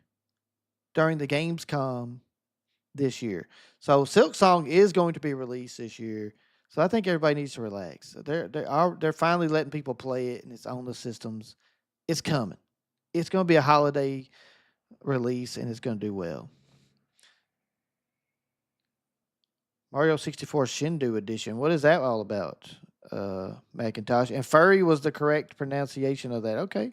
the Gamescom this year. So Silk Song is going to be released this year. So I think everybody needs to relax. So they're finally letting people play it, and it's on the systems. It's coming. It's going to be a holiday release, and it's going to do well. Mario 64 Shindu Edition. What is that all about, Macintosh? And Furry was the correct pronunciation of that. Okay.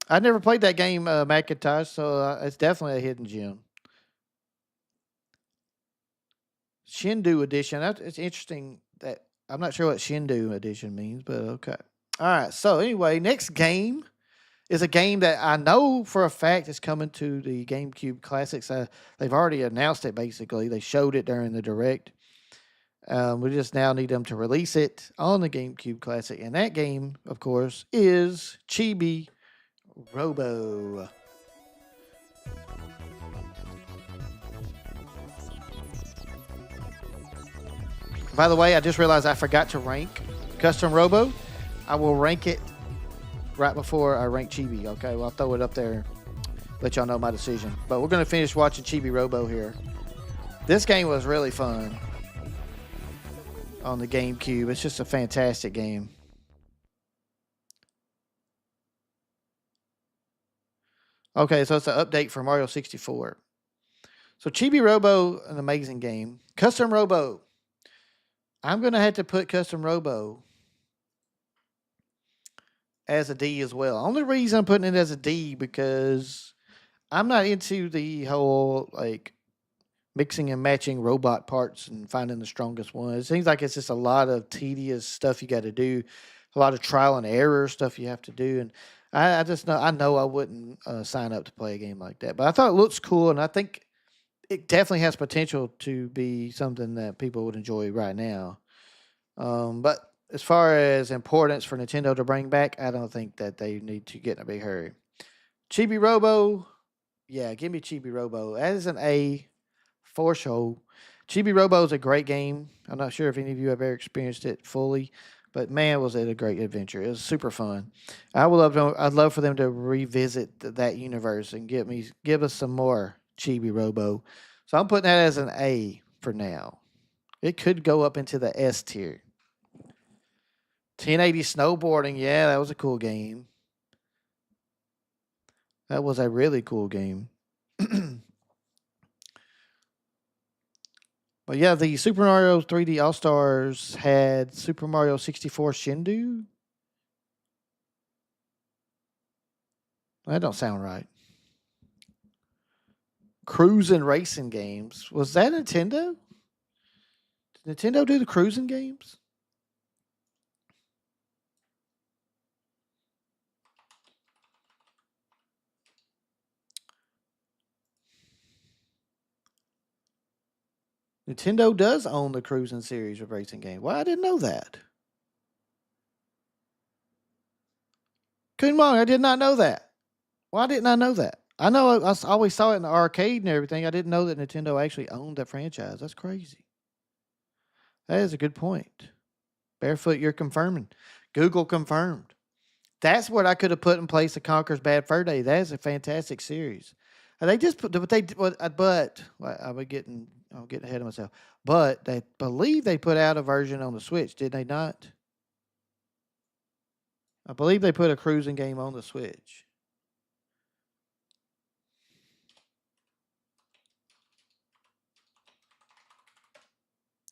I never played that game, Macintosh, so it's definitely a hidden gem. Shindu Edition. It's interesting that I'm not sure what Shindu Edition means, but okay. All right. So anyway, next game is a game that I know for a fact is coming to the GameCube Classics. They've already announced it, basically. They showed it during the Direct. We just now need them to release it on the GameCube Classic. And that game, of course, is Chibi-Robo. By the way, I just realized I forgot to rank Custom Robo. I will rank it right before I rank Chibi. Okay, well, I'll throw it up there let y'all know my decision. But we're going to finish watching Chibi-Robo here. This game was really fun on the GameCube. It's just a fantastic game. Okay, so it's an update for Mario 64. So Chibi-Robo, an amazing game. Custom Robo. I'm going to have to put Custom Robo as a D as well. Only reason I'm putting it as a D because I'm not into the whole like mixing and matching robot parts and finding the strongest one. It seems like it's just a lot of tedious stuff you got to do, a lot of trial and error stuff you have to do, and I just know I wouldn't sign up to play a game like that. But I thought it looks cool, and I think it definitely has potential to be something that people would enjoy right now. But as far as importance for Nintendo to bring back, I don't think that they need to get in a big hurry. Chibi-Robo, yeah, give me Chibi-Robo. That is an A for sure. Chibi-Robo is a great game. I'm not sure if any of you have ever experienced it fully, but man, was it a great adventure. It was super fun. I'd love for them to revisit that universe and give us some more Chibi-Robo. So I'm putting that as an A for now. It could go up into the S tier. 1080 snowboarding, yeah, that was a cool game. That was a really cool game. But yeah, the Super Mario 3D All Stars had Super Mario 64 Shindu. That don't sound right. Cruising racing games. Was that Nintendo? Did Nintendo do the cruising games? Nintendo does own the cruising series of racing games. Well, I didn't know that. Kunmong, I did not know that. Why didn't I know that? I know I always saw it in the arcade and everything. I didn't know that Nintendo actually owned that franchise. That's crazy. That is a good point. Barefoot, you're confirming. Google confirmed. That's what I could have put in place of Conker's Bad Fur Day. That is a fantastic series. And they just put, I'm getting ahead of myself. But they believe they put out a version on the Switch, did they not? I believe they put a cruising game on the Switch.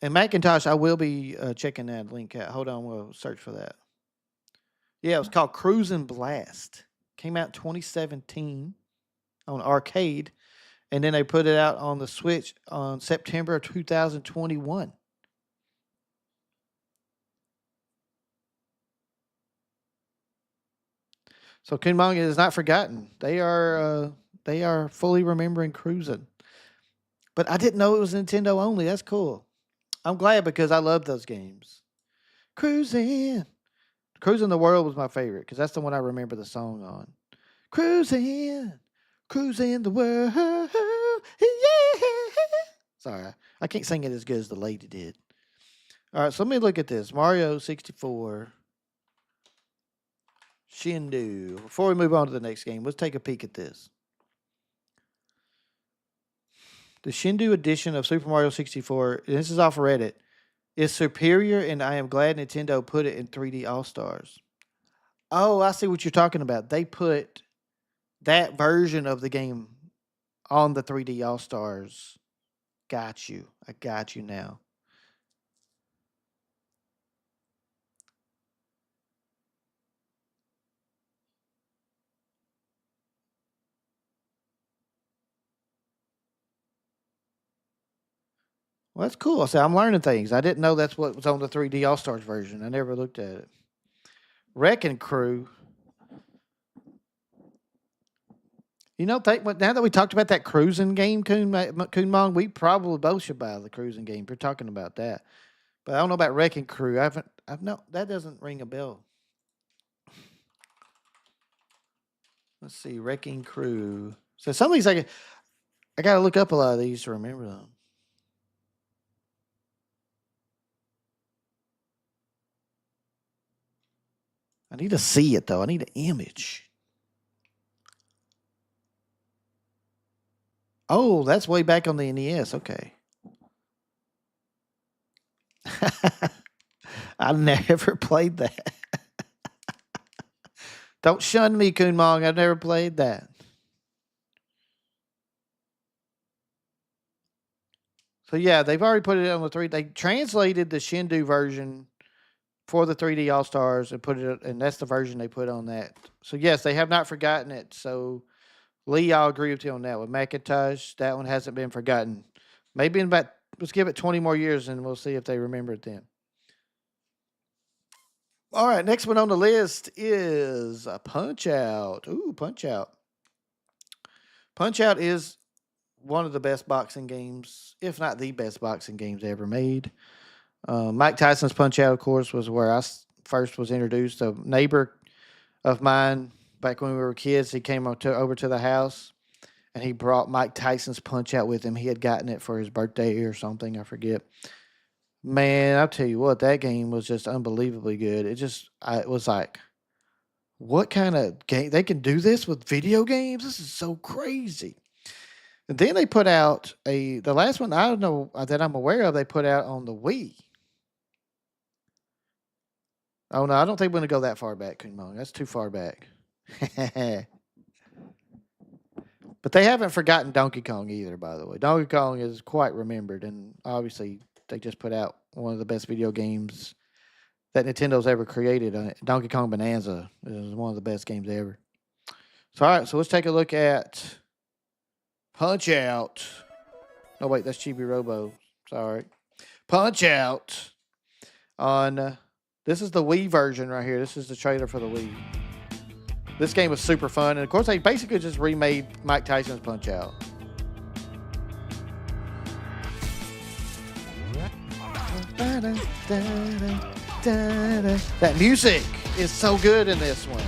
And Macintosh, I will be checking that link out. Hold on, we'll search for that. Yeah, it was called Cruising Blast. Came out in 2017 on arcade, and then they put it out on the Switch on September of 2021. So Kunmong is not forgotten. They are fully remembering Cruising. But I didn't know it was Nintendo only. That's cool. I'm glad because I love those games. Cruising the World was my favorite because that's the one I remember the song on. Cruising the world, yeah. Sorry, I can't sing it as good as the lady did. All right, so let me look at this. Mario 64 Shindu. Before we move on to the next game, let's take a peek at this. The Shindu edition of Super Mario 64, and this is off Reddit, is superior, and I am glad Nintendo put it in 3D All Stars. Oh, I see what you're talking about. They put that version of the game on the 3D All Stars. Got you. I got you now. Well, that's cool. I say I'm learning things. I didn't know that's what was on the 3D All Stars version. I never looked at it. Wrecking Crew. You know, now that we talked about that cruising game, Kunmong, we probably both should buy the cruising game. We're talking about that, but I don't know about Wrecking Crew. That doesn't ring a bell. Let's see, Wrecking Crew. So some of these I got to look up a lot of these to remember them. I need to see it though. I need an image. Oh, that's way back on the NES. Okay. I never played that. Don't shun me, Kunmong. I've never played that. So yeah, they've already put it on the 3. They translated the Shindu version for the 3D All Stars and put it, and that's the version they put on that. So yes, they have not forgotten it. So Lee, I'll agree with you on that one. Macintosh, that one hasn't been forgotten. Maybe in about, let's give it 20 more years and we'll see if they remember it then. All right, next one on the list is a Punch Out. Ooh, Punch Out. Punch Out is one of the best boxing games, if not the best boxing games ever made. Mike Tyson's Punch Out, of course, was where I first was introduced. A neighbor of mine, back when we were kids, he came over to the house, and he brought Mike Tyson's Punch Out with him. He had gotten it for his birthday or something, I forget. Man, I'll tell you what, that game was just unbelievably good. It was like, what kind of game? They can do this with video games? This is so crazy. And then they put out the last one I don't know that I'm aware of, they put out on the Wii. Oh, no, I don't think we're going to go that far back, Kunmong. That's too far back. But they haven't forgotten Donkey Kong either, by the way. Donkey Kong is quite remembered, and obviously they just put out one of the best video games that Nintendo's ever created. Donkey Kong Bonanza is one of the best games ever. So, all right, so let's take a look at Punch Out. Oh, wait, that's Chibi-Robo. Sorry. Punch Out on... this is the Wii version right here. This is the trailer for the Wii. This game was super fun. And, of course, they basically just remade Mike Tyson's Punch Out. That music is so good in this one.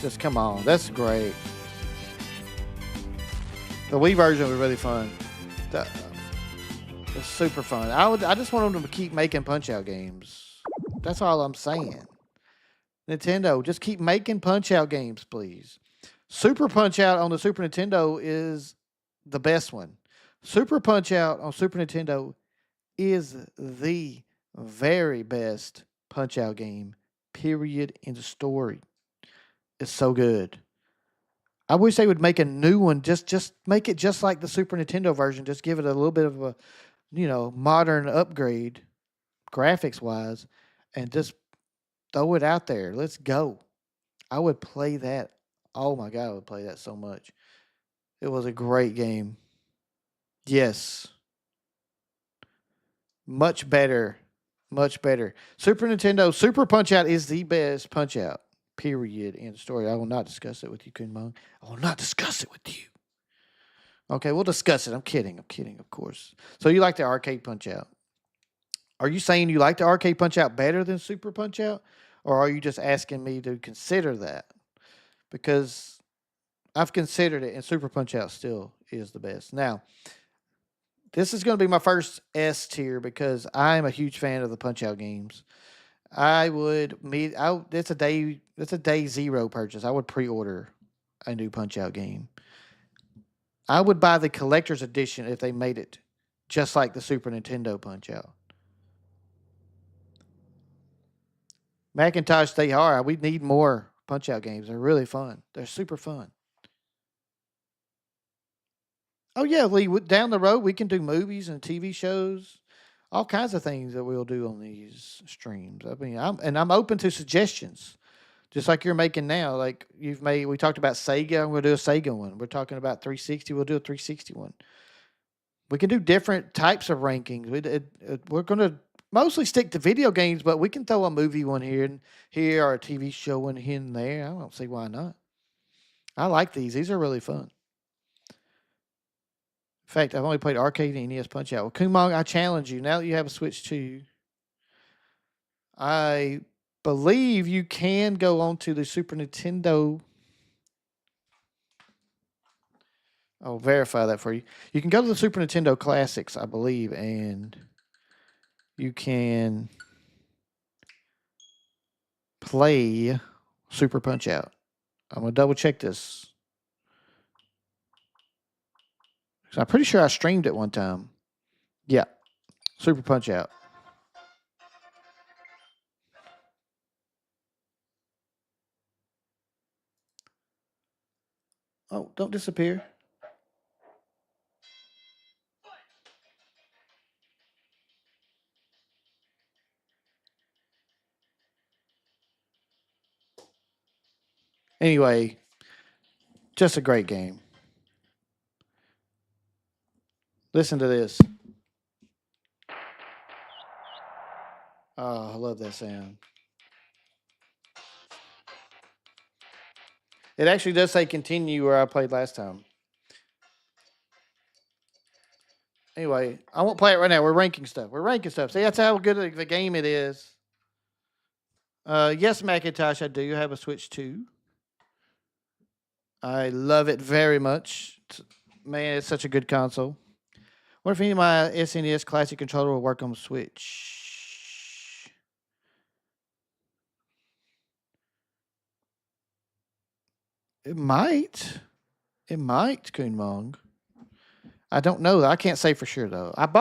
Just come on. That's great. The Wii version was really fun. It's super fun. I just want them to keep making Punch-Out games. That's all I'm saying. Nintendo, just keep making Punch-Out games, please. Super Punch-Out on the Super Nintendo is the best one. Super Punch-Out on Super Nintendo is the very best Punch-Out game, period, in the story. It's so good. I wish they would make a new one. Just make it just like the Super Nintendo version. Just give it a little bit of a, modern upgrade, graphics wise, and just throw it out there. Let's go. I would play that. Oh my God, I would play that so much. It was a great game. Yes. Much better. Much better. Super Nintendo, Super Punch-Out is the best Punch-Out. Period. End of story. I will not discuss it with you, Kunmong. I will not discuss it with you. Okay, we'll discuss it. I'm kidding, of course. So you like the arcade Punch-Out. Are you saying you like the arcade Punch-Out better than Super Punch-Out? Or are you just asking me to consider that? Because I've considered it, and Super Punch-Out still is the best. Now, this is going to be my first S tier because I'm a huge fan of the Punch-Out games. It's a day zero purchase. I would pre-order a new Punch-Out game. I would buy the collector's edition if they made it just like the Super Nintendo Punch-Out. Macintosh, they are. We need more Punch-Out games. They're really fun. They're super fun. Oh, yeah, Lee, down the road, we can do movies and TV shows, all kinds of things that we'll do on these streams. I mean, I'm open to suggestions, just like you're making now. Like we talked about Sega, I'm going to do a Sega one. We're talking about 360, we'll do a 360 one. We can do different types of rankings. We're going to mostly stick to video games, but we can throw a movie one here or a TV show one here and there. I don't see why not. I like these. These are really fun. In fact, I've only played arcade and NES Punch-Out. Well, Kumong, I challenge you. Now that you have a Switch 2, I believe you can go on to the Super Nintendo. I'll verify that for you. You can go to the Super Nintendo Classics, I believe, and you can play Super Punch Out. I'm gonna double check this. I'm pretty sure I streamed it one time. Yeah, Super Punch Out. Oh, don't disappear. Anyway, just a great game. Listen to this. Oh, I love that sound. It actually does say continue where I played last time. Anyway, I won't play it right now. We're ranking stuff. See, that's how good of a game it is. Yes, Macintosh, I do have a Switch 2. I love it very much. Man, it's such a good console. What if any of my SNES Classic controller will work on the Switch? It might. It might, Kunmong. I don't know. I can't say for sure, though. I've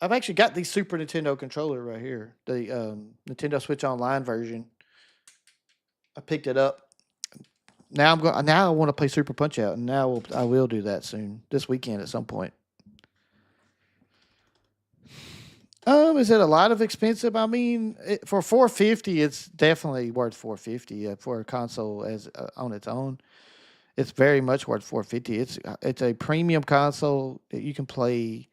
actually got the Super Nintendo controller right here, the Nintendo Switch Online version. I picked it up. Now I want to play Super Punch Out, and now I will do that soon this weekend at some point. Is it a lot of expensive? I mean, for $450, it's definitely worth $450 for a console as on its own. It's very much worth $450. It's a premium console that you can play.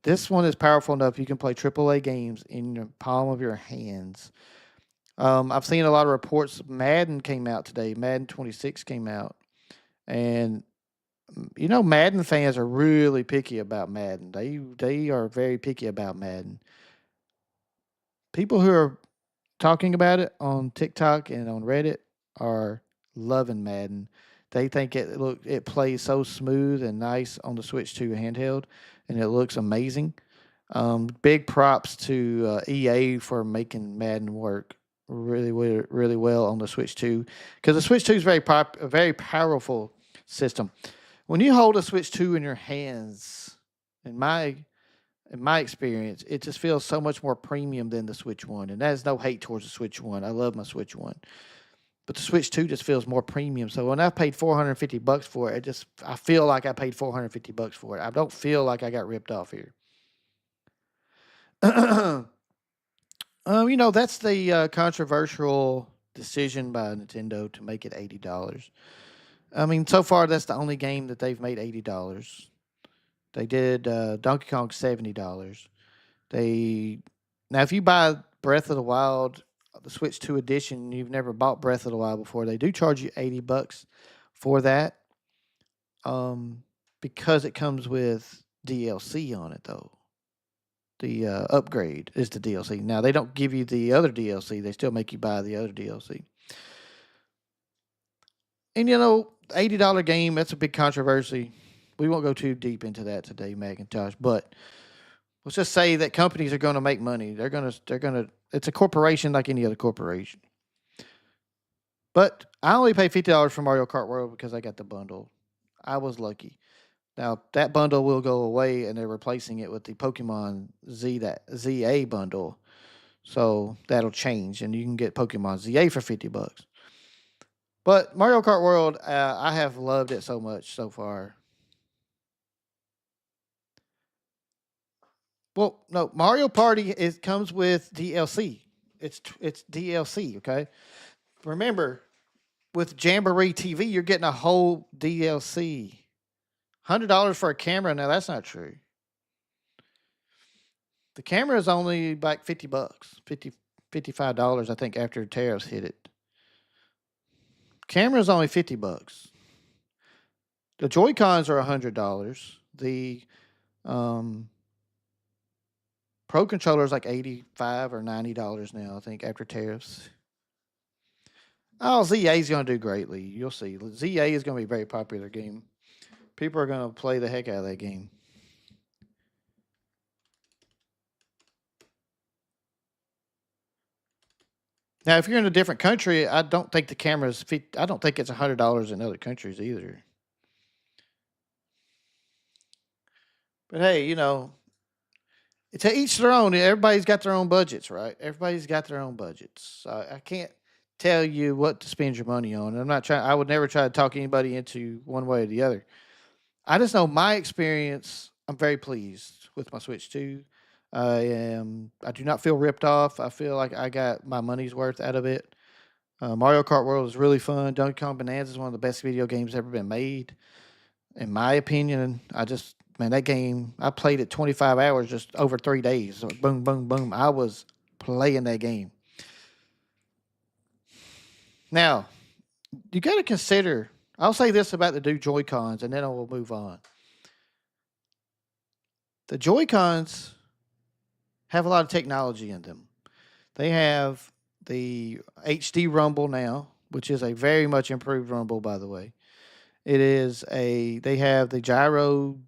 This one is powerful enough you can play AAA games in the palm of your hands. I've seen a lot of reports. Madden came out today. Madden 26 came out, and Madden fans are really picky about Madden. They are very picky about Madden. People who are talking about it on TikTok and on Reddit are loving Madden. They think it plays so smooth and nice on the Switch 2 handheld, and it looks amazing. Big props to EA for making Madden work really well on the Switch 2, because the Switch 2 is a very powerful system. When you hold a Switch 2 in your hands, in my experience, it just feels so much more premium than the Switch 1. And that is no hate towards the Switch 1. I love my Switch 1. But the Switch 2 just feels more premium. So when I paid $450 for it, I feel like I paid $450 for it. I don't feel like I got ripped off here. That's the controversial decision by Nintendo to make it $80. I mean, so far that's the only game that they've made $80. They did Donkey Kong $70. Now if you buy Breath of the Wild, the Switch 2 edition, you've never bought Breath of the Wild before, they do charge you $80 for that. Because it comes with DLC on it though. The upgrade is the DLC. Now they don't give you the other DLC; they still make you buy the other DLC. And $80 game—that's a big controversy. We won't go too deep into that today, Macintosh. But let's just say that companies are going to make money. They're gonna. It's a corporation like any other corporation. But I only paid $50 for Mario Kart World because I got the bundle. I was lucky. Now that bundle will go away, and they're replacing it with the Pokemon ZA bundle. So that'll change, and you can get Pokemon ZA for $50. But Mario Kart World, I have loved it so much so far. Well, no, Mario Party comes with DLC. It's DLC, okay? Remember, with Jamboree TV, you're getting a whole DLC. $100 for a camera, now that's not true. The camera is only like $50, $55, I think, after tariffs hit it. Camera is only $50. The Joy-Cons are $100. The Pro controller is like $85 or $90 now, I think, after tariffs. Oh, ZA is going to do greatly. You'll see. ZA is going to be a very popular game. People are going to play the heck out of that game. Now, if you're in a different country, I don't think the camera's. I don't think it's $100 in other countries either. But hey, to each their own. Everybody's got their own budgets, right? Everybody's got their own budgets. So I can't tell you what to spend your money on. I'm not trying. I would never try to talk anybody into one way or the other. I just know my experience. I'm very pleased with my Switch 2. I am. I do not feel ripped off. I feel like I got my money's worth out of it. Mario Kart World is really fun. Donkey Kong Bonanza is one of the best video games ever been made, in my opinion. Man, that game, I played it 25 hours just over 3 days. So boom, boom, boom. I was playing that game. Now, you got to consider, I'll say this about the new Joy-Cons and then I will move on. The Joy-Cons have a lot of technology in them. They have the HD Rumble now, which is a very much improved Rumble, by the way. They have the gyro,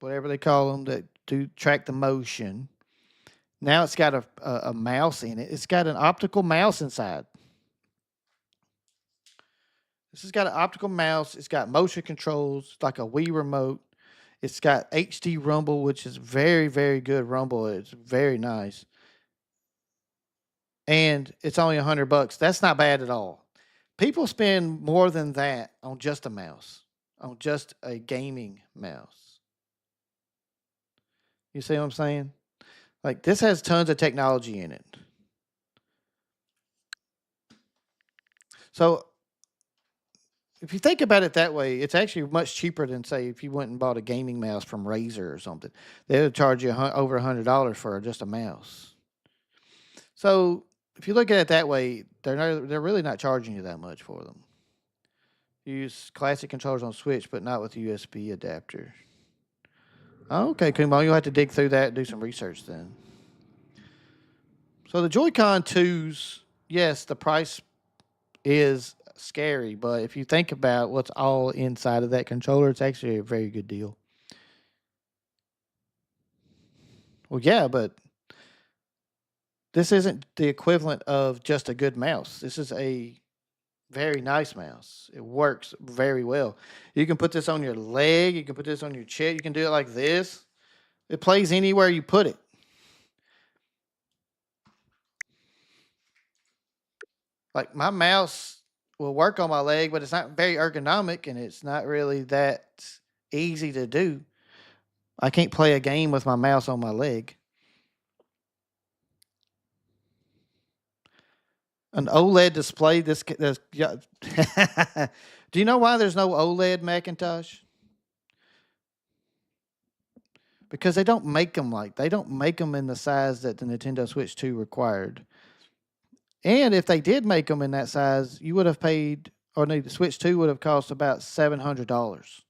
whatever they call them, that do track the motion. Now it's got a mouse in it. It's got an optical mouse inside. This has got an optical mouse. It's got motion controls, like a Wii remote. It's got HD Rumble, which is very, very good Rumble. It's very nice. And it's only $100. That's not bad at all. People spend more than that on just a mouse, on just a gaming mouse. You see what I'm saying? Like, this has tons of technology in it. So, if you think about it that way, it's actually much cheaper than, say, if you went and bought a gaming mouse from Razer or something. They would charge you over $100 for just a mouse. So, if you look at it that way, they're really not charging you that much for them. You use classic controllers on Switch, but not with USB adapter. Okay, Kumon, you'll have to dig through that and do some research then. So the Joy-Con 2s, yes, the price is scary, but if you think about what's all inside of that controller, it's actually a very good deal. Well, yeah, but this isn't the equivalent of just a good mouse. This is a very nice mouse. It works very well. You can put this on your leg. You can put this on your chest. You can do it like this. It plays anywhere you put it. Like, my mouse will work on my leg, but it's not very ergonomic and it's not really that easy to do. I can't play a game with my mouse on my leg. An OLED display. Yeah. Do you know why there's no OLED, Macintosh? Because they don't make them in the size that the Nintendo Switch 2 required. And if they did make them in that size, you would have paid, or no, the Switch 2 would have cost about $700.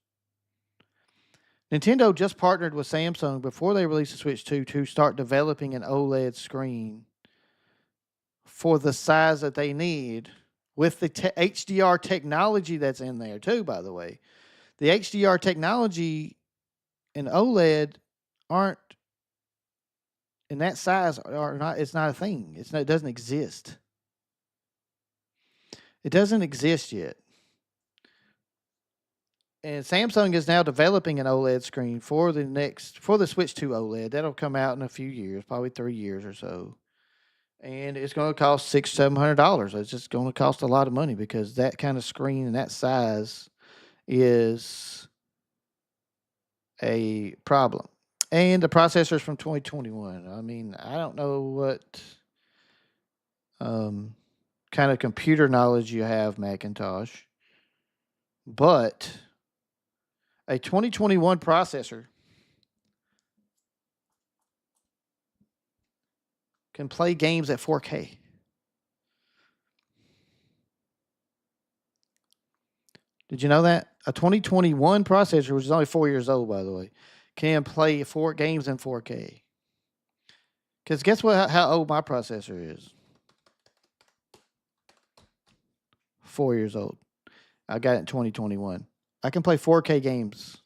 Nintendo just partnered with Samsung before they released the Switch 2 to start developing an OLED screen for the size that they need with the HDR technology that's in there too, by the way. The HDR technology and OLED aren't in that size, or not. It's not a thing. It doesn't exist. It doesn't exist yet. And Samsung is now developing an OLED screen for the Switch 2 OLED. That'll come out in a few years, probably 3 years or so. And it's going to cost $600-$700. It's just going to cost a lot of money because that kind of screen and that size is a problem. And the processor's from 2021. I mean, I don't know what kind of computer knowledge you have, Macintosh, but a 2021 processor can play games at 4K. Did you know that? A 2021 processor, which is only 4 years old, by the way, can play 4 games in 4K. Because guess what? How old my processor is? 4 years old. I got it in 2021. I can play 4K games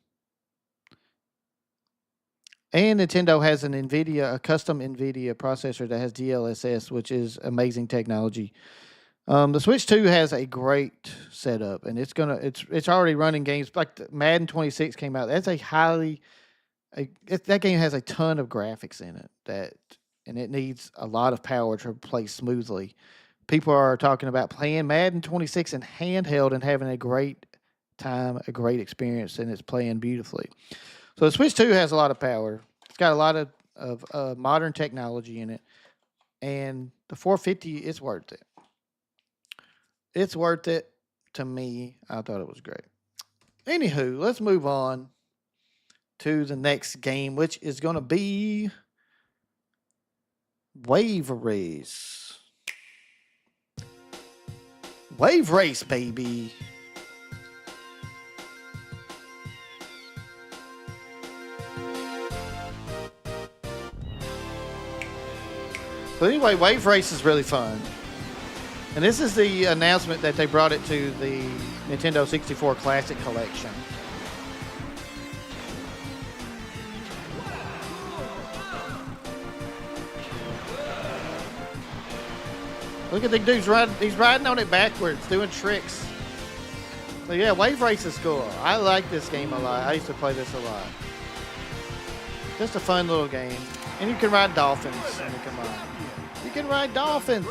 And Nintendo has a custom NVIDIA processor that has DLSS, which is amazing technology. The Switch 2 has a great setup, and it's already running games like Madden 26 came out. That's that game has a ton of graphics in it and it needs a lot of power to play smoothly. People are talking about playing Madden 26 in handheld and having a great time, a great experience, and it's playing beautifully. So the Switch 2 has a lot of power. It's got a lot of modern technology in it, and the 450 is worth it. It's worth it to me. I thought it was great. Anywho, let's move on to the next game, which is going to be Wave Race. Wave Race, baby. So anyway, Wave Race is really fun. And this is the announcement that they brought it to the Nintendo 64 Classic Collection. Look at the dude's riding. He's riding on it backwards, doing tricks. So yeah, Wave Race is cool. I like this game a lot. I used to play this a lot. Just a fun little game. And you can ride dolphins. You can ride dolphins.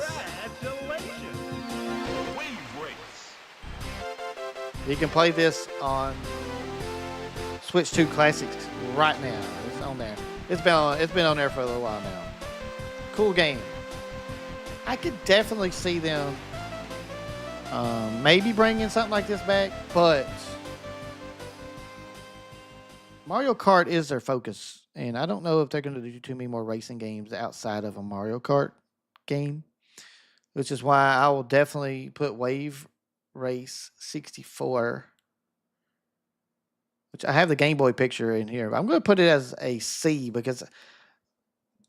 You can play this on Switch 2 Classics right now. It's on there. It's been on there for a little while now. Cool game. I could definitely see them maybe bringing something like this back, but Mario Kart is their focus, and I don't know if they're going to do too many more racing games outside of a Mario Kart game, which is why I will definitely put Wave Race 64, which I have the Game Boy picture in here. But I'm going to put it as a C because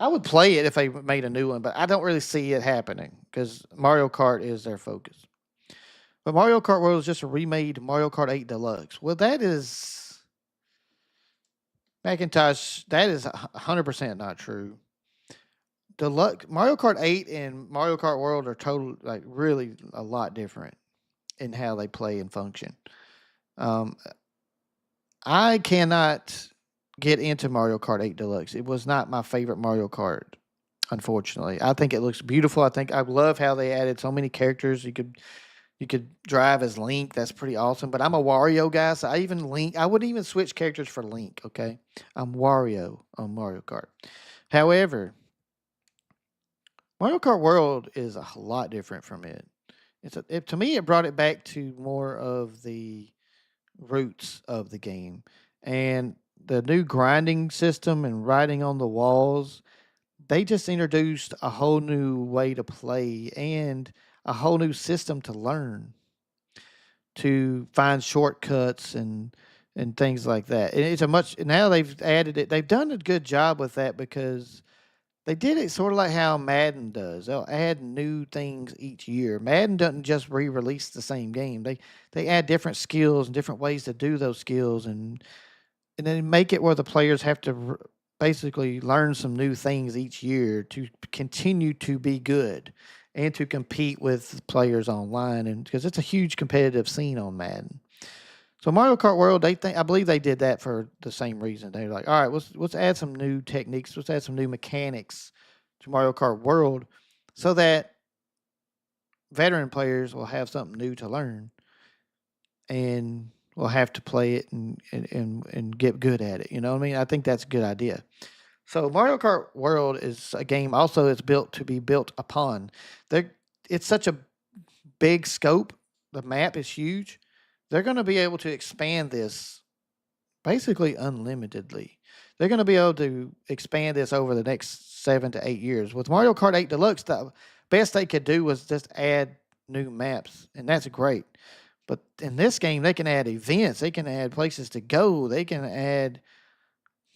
I would play it if they made a new one, but I don't really see it happening because Mario Kart is their focus. But Mario Kart World is just a remade Mario Kart 8 Deluxe. Well, that is Macintosh. That is 100% not true. Deluxe Mario Kart 8 and Mario Kart World are really a lot different in how they play and function. I cannot get into Mario Kart 8 Deluxe. It was not my favorite Mario Kart, unfortunately. I think it looks beautiful. I love how they added so many characters. You could drive as Link. That's pretty awesome. But I'm a Wario guy, so I wouldn't even switch characters for Link, okay? I'm Wario on Mario Kart. However, Mario Kart World is a lot different from it. To me, it brought it back to more of the roots of the game. And the new grinding system and riding on the walls, they just introduced a whole new way to play and a whole new system to learn, to find shortcuts and things like that. And now they've added it. They've done a good job with that because they did it sort of like how Madden does. They'll add new things each year. Madden doesn't just re-release the same game. They add different skills and different ways to do those skills and then make it where the players have to basically learn some new things each year to continue to be good and to compete with players online, and because it's a huge competitive scene on Madden. So Mario Kart World, I believe they did that for the same reason. They're like, all right, let's add some new techniques, let's add some new mechanics to Mario Kart World, so that veteran players will have something new to learn, and will have to play it and get good at it. You know what I mean? I think that's a good idea. So Mario Kart World is a game also it's built to be built upon. It's such a big scope. The map is huge. They're going to be able to expand this basically unlimitedly. They're going to be able to expand this over the next 7 to 8 years. With Mario Kart 8 Deluxe, the best they could do was just add new maps, and that's great. But in this game, they can add events. They can add places to go. They can add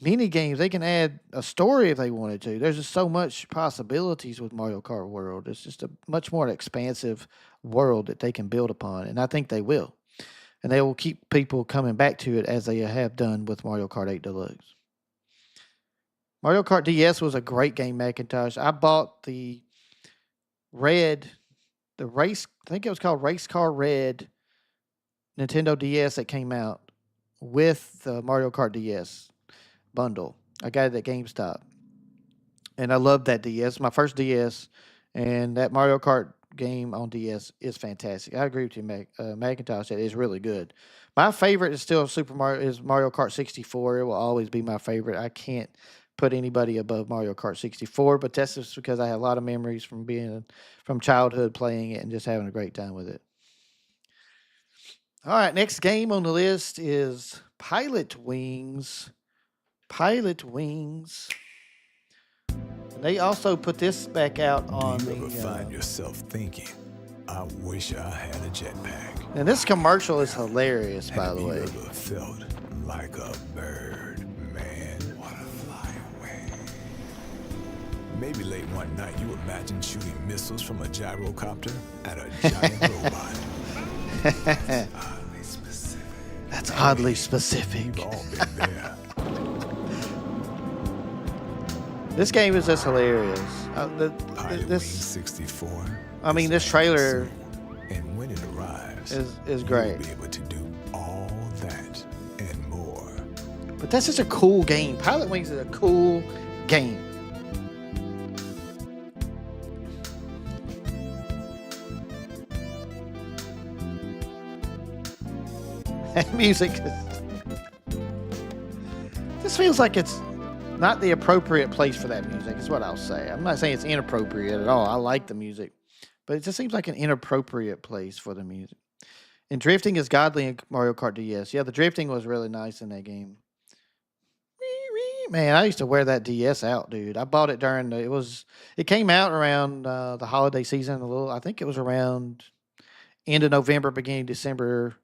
mini games. They can add a story if they wanted to. There's just so much possibilities with Mario Kart World. It's just a much more expansive world that they can build upon, and I think they will. And they will keep people coming back to it as they have done with Mario Kart 8 Deluxe. Mario Kart DS was a great game, Macintosh. I bought the red, the race. I think it was called Race Car Red Nintendo DS that came out with the Mario Kart DS bundle. I got it at GameStop, and I loved that DS. My first DS, and that Mario Kart game on DS is fantastic. I agree with you, Macintosh. That is really good. My favorite is still Super Mario is Mario Kart 64. It will always be my favorite. I can't put anybody above Mario Kart 64, but that's just because I have a lot of memories from being from childhood playing it and just having a great time with it. All right, next game on the list is Pilot Wings. Pilot Wings. And they also put this back out on Do you ever the. find yourself thinking, I wish I had a jetpack? And this commercial is hilarious, by Have the you way. ever felt like a bird, man? Wanna fly away? Maybe late one night you imagine shooting missiles from a gyrocopter at a giant robot. That's oddly specific. That's oddly specific. We've all been there. This game is just hilarious. Pilot Wing This, 64. I mean, this trailer And when it arrives, is great. you'll be able to do all that and more. But that's just a cool game. Pilot Wings is a cool game. That music. This feels like it's not the appropriate place for that music, is what I'll say. I'm not saying it's inappropriate at all. I like the music. But it just seems like an inappropriate place for the music. And drifting is godly in Mario Kart DS. Yeah, the drifting was really nice in that game. Man, I used to wear that DS out, dude. I bought it during it came out around the holiday season I think it was around end of November, beginning of December.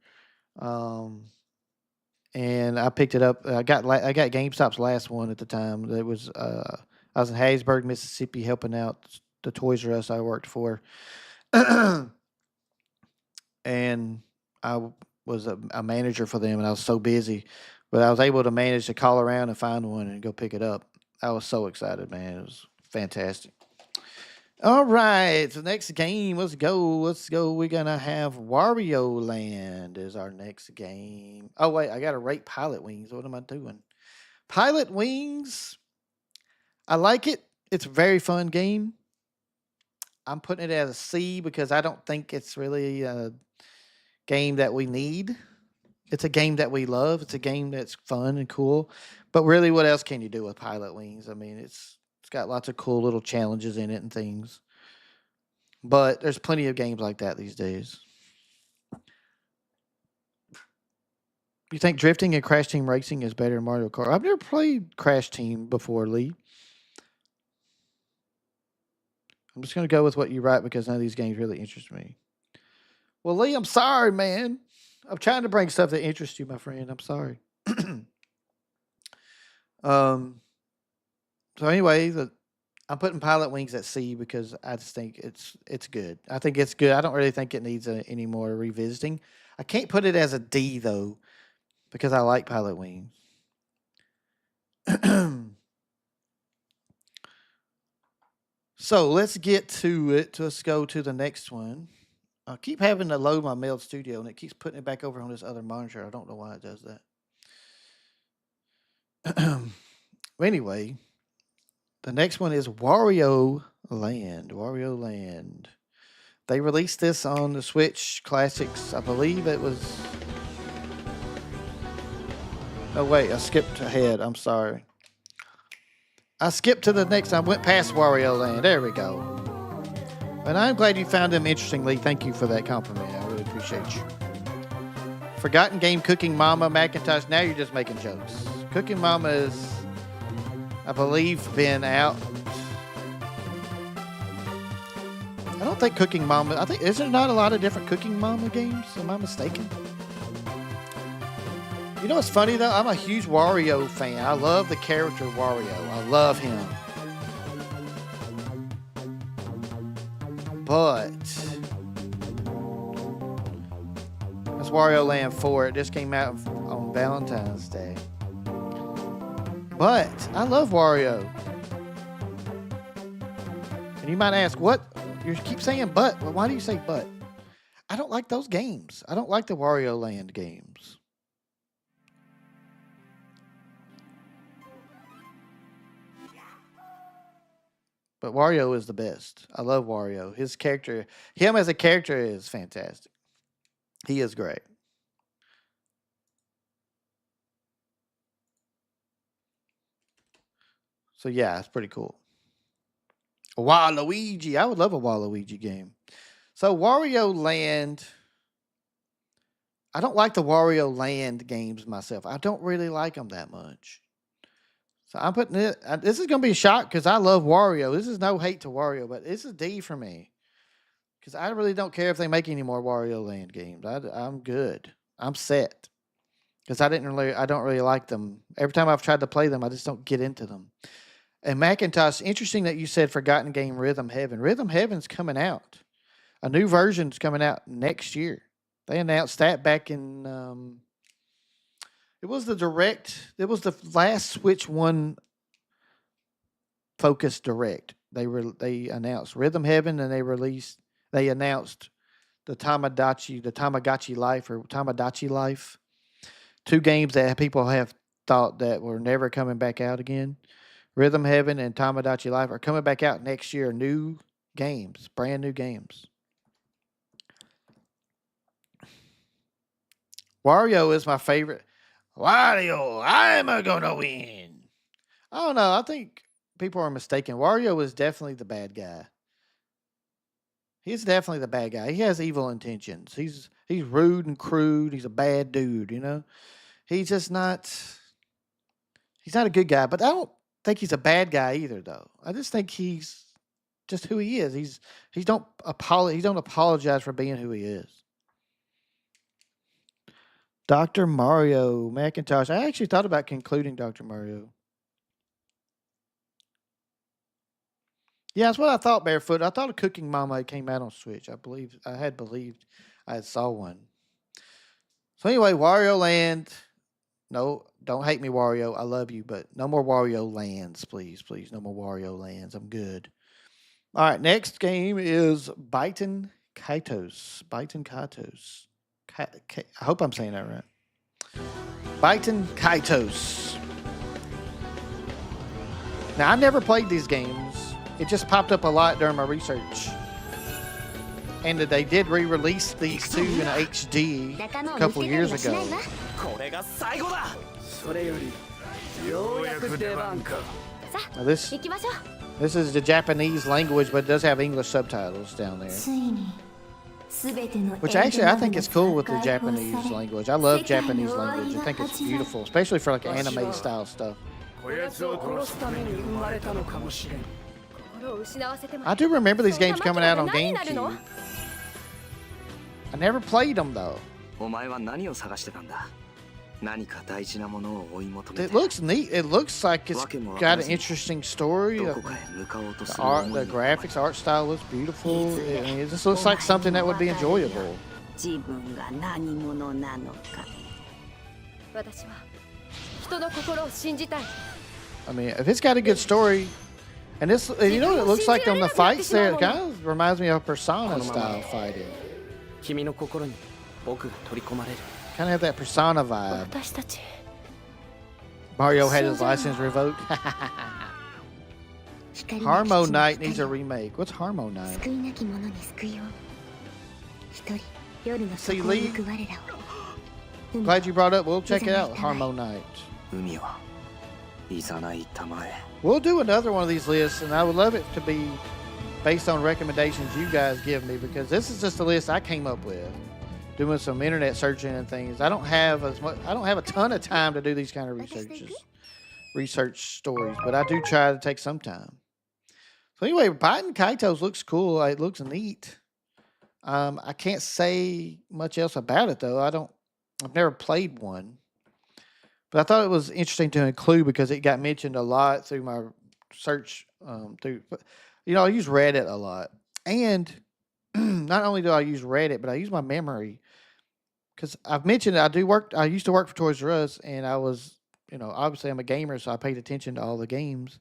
And I picked it up. I got GameStop's last one at the time. It was I was in Hattiesburg, Mississippi, helping out the Toys R Us I worked for, and I was a manager for them, and I was so busy, but I was able to manage to call around and find one and go pick it up. I was so excited, man. It was fantastic. All right, so next game. Let's go. We're gonna have Wario Land is our next game. Oh wait, I gotta rate Pilot Wings. What am I doing? Pilot Wings. I like it. It's a very fun game. I'm putting it as a C because I don't think it's really a game that we need. It's a game that we love. It's a game that's fun and cool. But really, what else can you do with Pilot Wings? I mean, it's got lots of cool little challenges in it and things. But there's plenty of games like that these days. You think drifting and Crash Team Racing is better than Mario Kart? I've never played Crash Team before, Lee. I'm just going to go with what you write because none of these games really interest me. Well, Lee, I'm sorry, man. I'm trying to bring stuff that interests you, my friend. I'm sorry. So anyway, I'm putting Pilot Wings at C because I just think it's good. I think it's good. I don't really think it needs any more revisiting. I can't put it as a D though because I like Pilot Wings. So let's get to it. Let's go to the next one. I keep having to load my Mail Studio and it keeps putting it back over on this other monitor. I don't know why it does that. Anyway, the next one is Wario Land. Wario Land. They released this on the Switch Classics. I believe it was. Oh, wait. I skipped ahead. I'm sorry. I skipped to the next. I went past Wario Land. There we go. And I'm glad you found them interesting, Lee. Thank you for that compliment. I really appreciate you. Forgotten Game Cooking Mama Macintosh. Now you're just making jokes. Cooking Mama is, I believe, been out. I don't think Cooking Mama. I think is there not a lot of different Cooking Mama games? Am I mistaken? You know what's funny though? I'm a huge Wario fan. I love the character Wario. I love him. But that's Wario Land 4. It just came out on Valentine's Day. But I love Wario. And you might ask, what? You keep saying but. Well, why do you say but? I don't like those games. I don't like the Wario Land games. But Wario is the best. I love Wario. His character, him as a character is fantastic. He is great. So yeah, it's pretty cool. Waluigi. I would love a Waluigi game. So Wario Land. I don't like the Wario Land games myself. I don't really like them that much. So I'm putting it. This is going to be a shock because I love Wario. This is no hate to Wario, but this is D for me because I really don't care if they make any more Wario Land games. I'm good. I'm set because I don't really like them. Every time I've tried to play them, I just don't get into them. And Macintosh, interesting that you said forgotten game Rhythm Heaven. Rhythm Heaven's coming out. A new version's coming out next year. They announced that back in. It was the direct. It was the last Switch One Focus Direct. They announced Rhythm Heaven, and they announced the Tamagotchi Life or Tamagotchi Life. Two games that people have thought that were never coming back out again. Rhythm Heaven and Tamagotchi Life are coming back out next year. New games, brand new games. Wario is my favorite. Wario, I'm gonna win. I don't know. I think people are mistaken. Wario is definitely the bad guy. He's definitely the bad guy. He has evil intentions. He's rude and crude. He's a bad dude, you know? He's just not he's not a good guy, but I don't think he's a bad guy either though. I just think he's just who he is. He don't apologize for being who he is. Dr. Mario Macintosh. I actually thought about concluding Dr. Mario. Yeah, that's what I thought, Barefoot. I thought a Cooking Mama came out on Switch. I had believed I saw one. So anyway, Wario Land. No, don't hate me, Wario. I love you, but no more Wario Lands, please. Please, no more Wario Lands. I'm good. All right, next game is Baitan Kaitos. Baitan Kaitos. I hope I'm saying that right. Baitan Kaitos. Now, I never played these games. It just popped up a lot during my research. And they did re-release these two in HD a couple of years ago. Now this is the Japanese language, but it does have English subtitles down there. Which actually I think is cool with the Japanese language. I love Japanese language. I think it's beautiful, especially for like anime style stuff. I do remember these games coming out on GameCube. I never played them though. It looks neat. It looks like it's got an interesting story. The graphics, art style looks beautiful. It just looks like something that would be enjoyable. I mean, if it's got a good story, and this, you know what it looks like on the fights there? It kind of reminds me of Persona style fighting. Kind of have that Persona vibe. Mario had his license revoked. Harmo Knight needs a remake. What's Harmo Knight? See, Lee? Glad you brought it up. We'll check it out. Harmo Knight. We'll do another one of these lists, and I would love it to be based on recommendations you guys give me, because this is just a list I came up with, doing some internet searching and things. I don't have a ton of time to do these kind of research stories, but I do try to take some time. So anyway, Baitan Kaitos looks cool. It looks neat. I can't say much else about it though. I've never played one. But I thought it was interesting to include because it got mentioned a lot through my search. I use Reddit a lot. And not only do I use Reddit, but I use my memory. Because I've mentioned I used to work for Toys R Us, and I was obviously I'm a gamer, so I paid attention to all the games,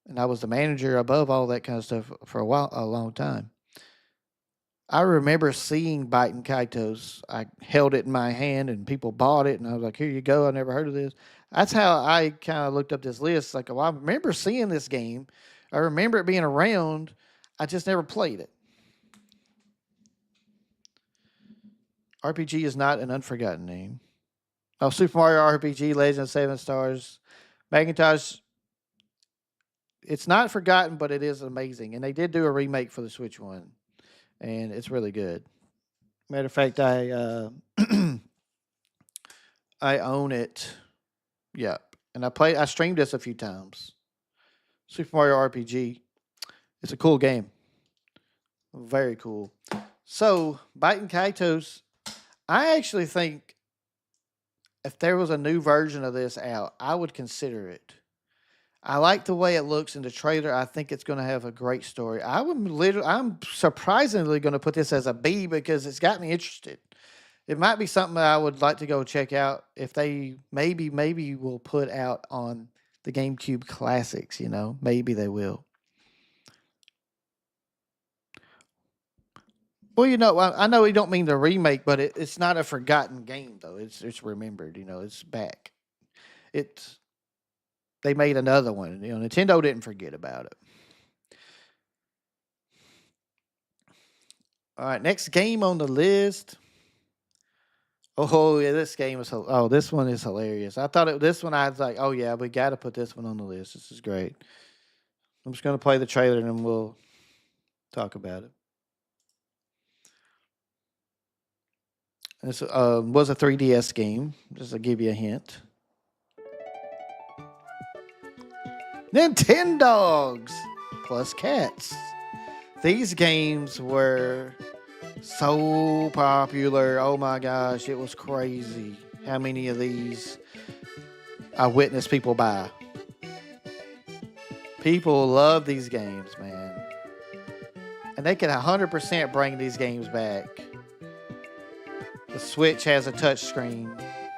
and I was the manager above all that kind of stuff for a long time. I remember seeing Biting Kaitos. I held it in my hand, and people bought it, and I was like, "Here you go." I never heard of this. That's how I kind of looked up this list. Like, well, I remember seeing this game. I remember it being around. I just never played it. RPG is not an unforgotten name. Oh, Super Mario RPG, Legend of Seven Stars, Macintosh. It's not forgotten, but it is amazing. And they did do a remake for the Switch one, and it's really good. Matter of fact, I own it. Yep, and I streamed this a few times. Super Mario RPG. It's a cool game. Very cool. So, Biting Kaitos, I actually think if there was a new version of this out, I would consider it. I like the way it looks in the trailer. I think it's going to have a great story. I'm surprisingly going to put this as a B because it's got me interested. It might be something that I would like to go check out if they maybe will put out on the GameCube Classics. Maybe they will. Well, I know we don't mean the remake, but it's not a forgotten game though. It's remembered. It's back. They made another one. Nintendo didn't forget about it. All right, next game on the list. Oh yeah, this one is hilarious. This one I was like, oh yeah, we got to put this one on the list. This is great. I'm just gonna play the trailer and then we'll talk about it. This was a 3DS game, just to give you a hint. Nintendogs plus cats. These games were so popular. Oh my gosh, it was crazy how many of these I witnessed people buy. People love these games, man. And they can 100% bring these games back. The Switch has a touch screen.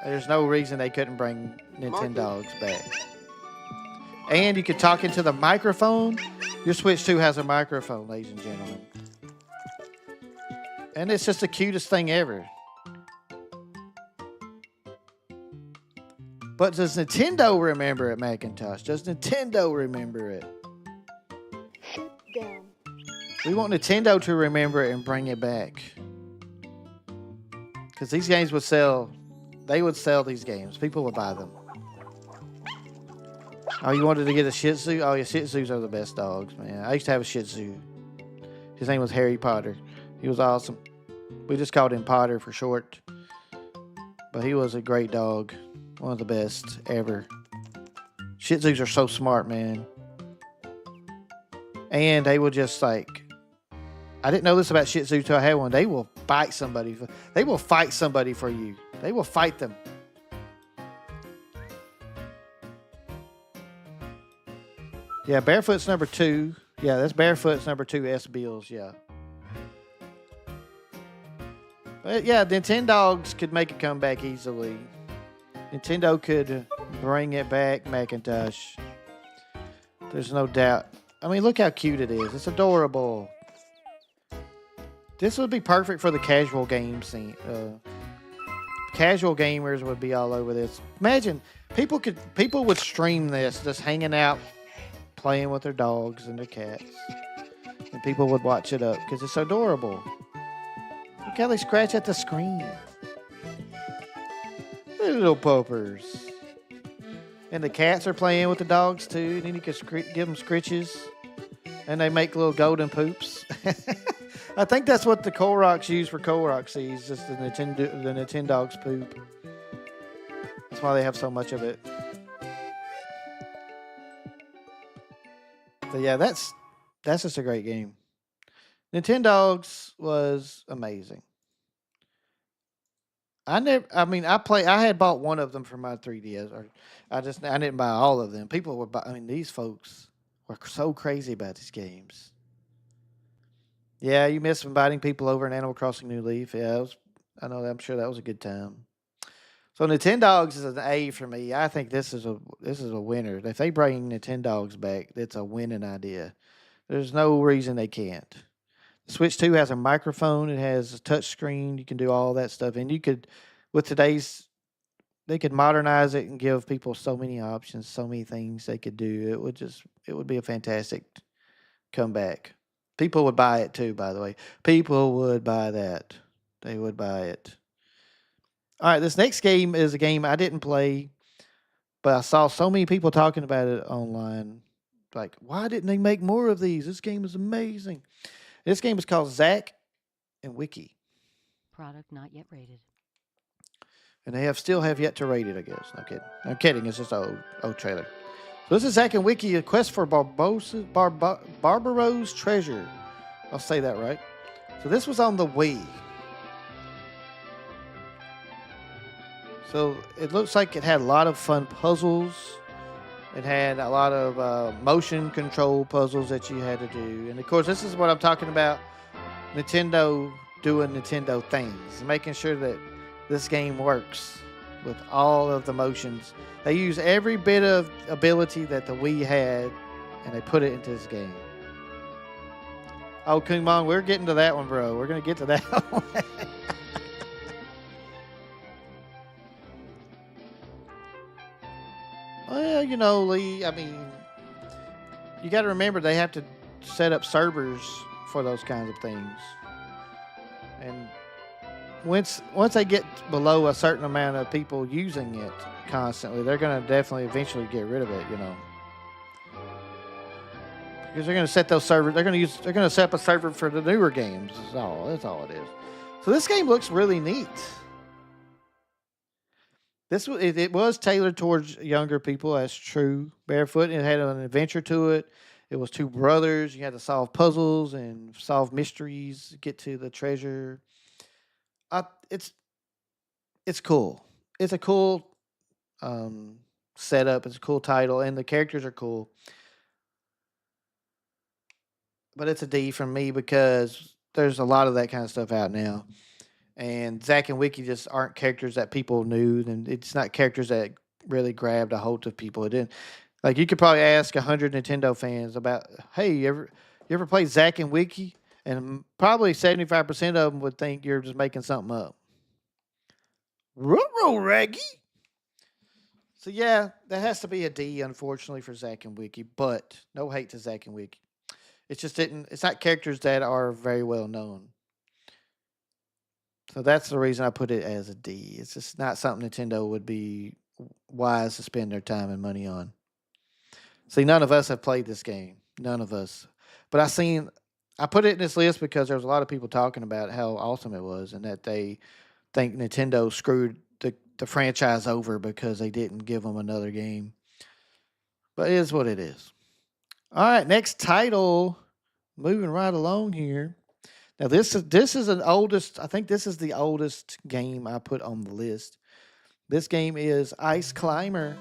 There's no reason they couldn't bring Nintendogs back. And you could talk into the microphone. Your Switch 2 has a microphone, ladies and gentlemen. And it's just the cutest thing ever. But does Nintendo remember it, Macintosh? Does Nintendo remember it? We want Nintendo to remember it and bring it back. Because these games would sell. They would sell these games. People would buy them. Oh, you wanted to get a Shih Tzu? Oh, yeah, Shih Tzus are the best dogs, man. I used to have a Shih Tzu. His name was Harry Potter. He was awesome. We just called him Potter for short. But he was a great dog. One of the best ever. Shih Tzus are so smart, man. And they will just I didn't know this about Shih Tzu till I had one. They will bite somebody. They will fight somebody for you. They will fight them. Yeah, Barefoot's number 2. Yeah, that's Barefoot's number 2. S. Bills, yeah. But yeah, Nintendogs could make a comeback easily. Nintendo could bring it back, Macintosh. There's no doubt. I mean, look how cute it is. It's adorable. This would be perfect for the casual game scene. Casual gamers would be all over this. Imagine people would stream this, just hanging out, playing with their dogs and their cats, and people would watch it up because it's adorable. Look how they scratch at the screen. They're little puppers. And the cats are playing with the dogs too. And then you can give them scritches, and they make little golden poops. I think that's what the Koroks use for Korok seeds, just the Nintendog's poop. That's why they have so much of it. So yeah, that's just a great game. Nintendogs was amazing. I had bought one of them for my 3DS, or I didn't buy all of them. People were these folks were so crazy about these games. Yeah, you missed inviting people over in Animal Crossing New Leaf. Yeah, I'm sure that was a good time. So Nintendogs is an A for me. I think this is a winner. If they bring Nintendogs back, it's a winning idea. There's no reason they can't. The Switch 2 has a microphone. It has a touch screen. You can do all that stuff, and you could, with today's, they could modernize it and give people so many options, so many things they could do. It would be a fantastic comeback. People would buy it too, by the way. People would buy that. They would buy it. All right, this next game is a game I didn't play, but I saw so many people talking about it online. Like, why didn't they make more of these? This game is amazing. This game is called Zack and Wiki, Product not yet rated. and they still have yet to rate it. I guess. No kidding. I'm kidding. It's just an old trailer. So this is Zack and Wiki: A Quest for Barbaro's Treasure. I'll say that right. So this was on the Wii. So it looks like it had a lot of fun puzzles. It had a lot of motion control puzzles that you had to do. And of course, this is what I'm talking about. Nintendo doing Nintendo things. Making sure that this game works with all of the motions. They use every bit of ability that the Wii had, and they put it into this game. Oh, Kumon, we're getting to that one, bro. We're going to get to that one. Well, you know, Lee, I mean, you got to remember they have to set up servers for those kinds of things. And once they get below a certain amount of people using it constantly, they're going to definitely eventually get rid of it, you know. Because they're going to set those servers, they're going to set up a server for the newer games. That's all it is. So this game looks really neat. It was tailored towards younger people. That's true. Barefoot. It had an adventure to it. It was two brothers. You had to solve puzzles and solve mysteries, get to the treasure. It's cool. It's a cool setup. It's a cool title, and the characters are cool. But it's a D from me because there's a lot of that kind of stuff out now. And Zack and Wiki just aren't characters that people knew, and it's not characters that really grabbed a hold of people. It didn't. Like, you could probably ask 100 Nintendo fans about, hey, you ever play Zack and Wiki? And probably 75% of them would think you're just making something up. Ruh-roh, Raggy. So yeah, that has to be a D, unfortunately, for Zack and Wiki. But no hate to Zack and Wiki. It's not characters that are very well known. So that's the reason I put it as a D. It's just not something Nintendo would be wise to spend their time and money on. See, none of us have played this game. None of us. But I put it in this list because there was a lot of people talking about how awesome it was and that they think Nintendo screwed the franchise over because they didn't give them another game. But it is what it is. All right, next title. Moving right along here. Now this is an oldest. I think this is the oldest game I put on the list. This game is Ice Climber,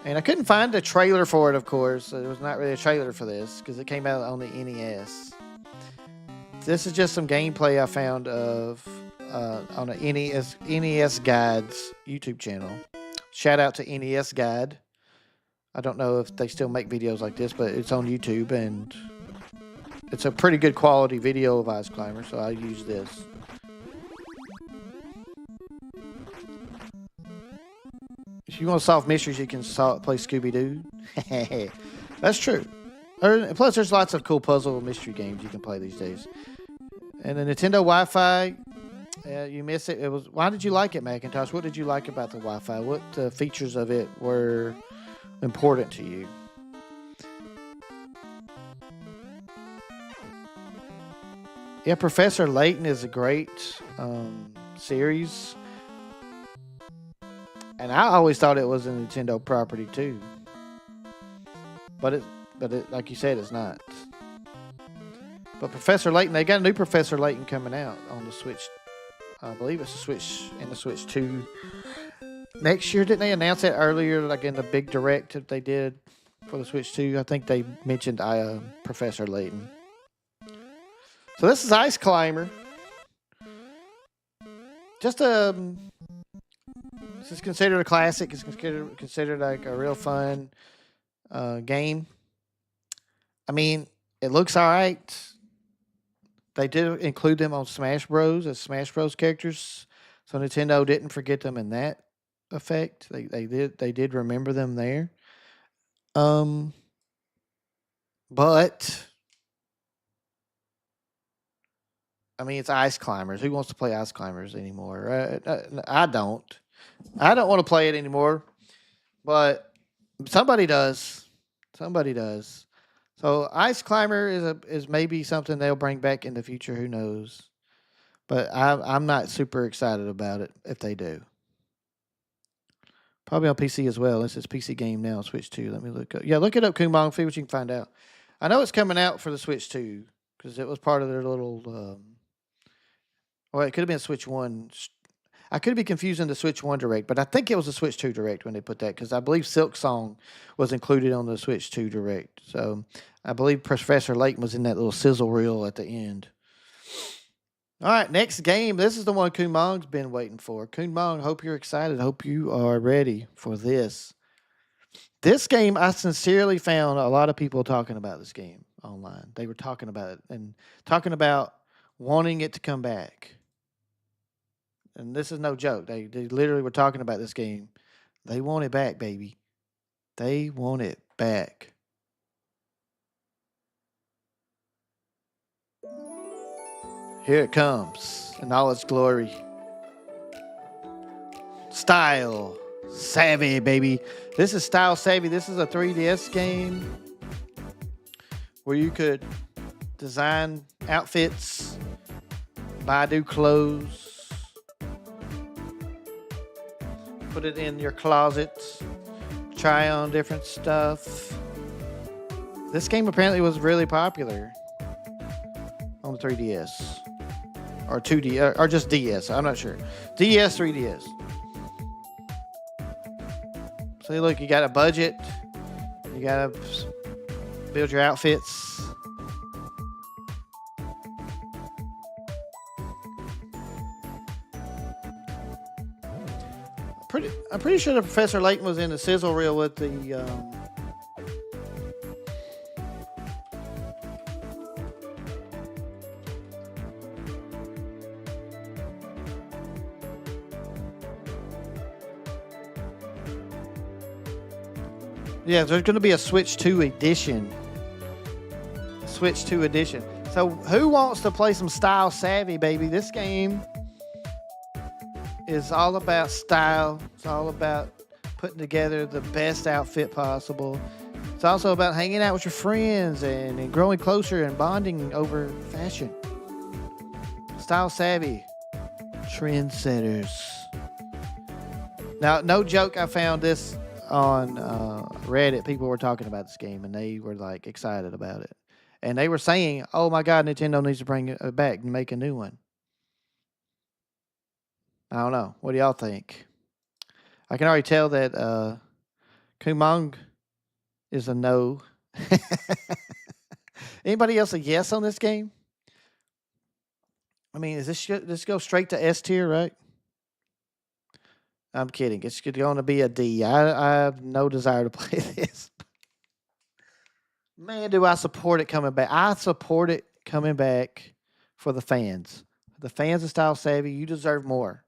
and I couldn't find a trailer for it. Of course, there was not really a trailer for this because it came out on the NES. This is just some gameplay I found of on a NES Guides YouTube channel. Shout out to NES Guide. I don't know if they still make videos like this, but it's on YouTube and it's a pretty good quality video of Ice Climber, so I use this. If you want to solve mysteries, you can play Scooby-Doo. That's true. Plus, there's lots of cool puzzle mystery games you can play these days. And the Nintendo Wi-Fi, you miss it. Why did you like it, Macintosh? What did you like about the Wi-Fi? What features of it were important to you? Yeah, Professor Layton is a great series. And I always thought it was a Nintendo property too. But it, like you said, it's not. But Professor Layton, they got a new Professor Layton coming out on the Switch. I believe it's the Switch and the Switch 2 next year. Didn't they announce that earlier, like in the big direct that they did for the Switch 2? I think they mentioned Professor Layton. So this is Ice Climber. Just a It's considered a classic. It's considered like a real fun game. I mean, it looks all right. They did include them on Smash Bros. As Smash Bros. Characters, so Nintendo didn't forget them in that effect. They did remember them there. Um, but I mean, it's Ice Climbers. Who wants to play Ice Climbers anymore? I don't. I don't want to play it anymore. But somebody does. Somebody does. So Ice Climber is maybe something they'll bring back in the future. Who knows? But I'm not super excited about it if they do. Probably on PC as well. This is PC game now. Switch 2. Let me look up. Yeah, look it up, Kumbong. See what you can find out. I know it's coming out for the Switch 2 because it was part of their little. Well, it could have been Switch 1. I could be confusing the Switch 1 Direct, but I think it was the Switch 2 Direct when they put that because I believe Silk Song was included on the Switch 2 Direct. So I believe Professor Layton was in that little sizzle reel at the end. All right, next game. This is the one Kumbong's been waiting for. Kumbong, hope you're excited. Hope you are ready for this. This game, I sincerely found a lot of people talking about this game online. They were talking about it and talking about wanting it to come back. And this is no joke. They literally were talking about this game. They want it back, baby. They want it back. Here it comes in all its glory. Style Savvy, baby. This is Style Savvy. This is a 3DS game where you could design outfits, buy new clothes, put it in your closet, try on different stuff. This game apparently was really popular on the 3DS. Or 2D, or just DS. I'm not sure. DS, 3DS. So look, you got a budget. You got to build your outfits. I'm pretty sure the Professor Layton was in the sizzle reel with the. Yeah, there's going to be a Switch 2 edition. Switch 2 edition. So who wants to play some Style Savvy, baby? This game is all about style. It's all about putting together the best outfit possible. It's also about hanging out with your friends and growing closer and bonding over fashion. Style Savvy. Trendsetters. Now, no joke, I found this on Reddit. People were talking about this game and they were like excited about it. And they were saying, oh my God, Nintendo needs to bring it back and make a new one. I don't know. What do y'all think? I can already tell that Kumong is a no. Anybody else a yes on this game? I mean, is this go straight to S tier, right? I'm kidding. It's going to be a D. I have no desire to play this. Man, do I support it coming back. I support it coming back for the fans. The fans of Style Savvy, you deserve more.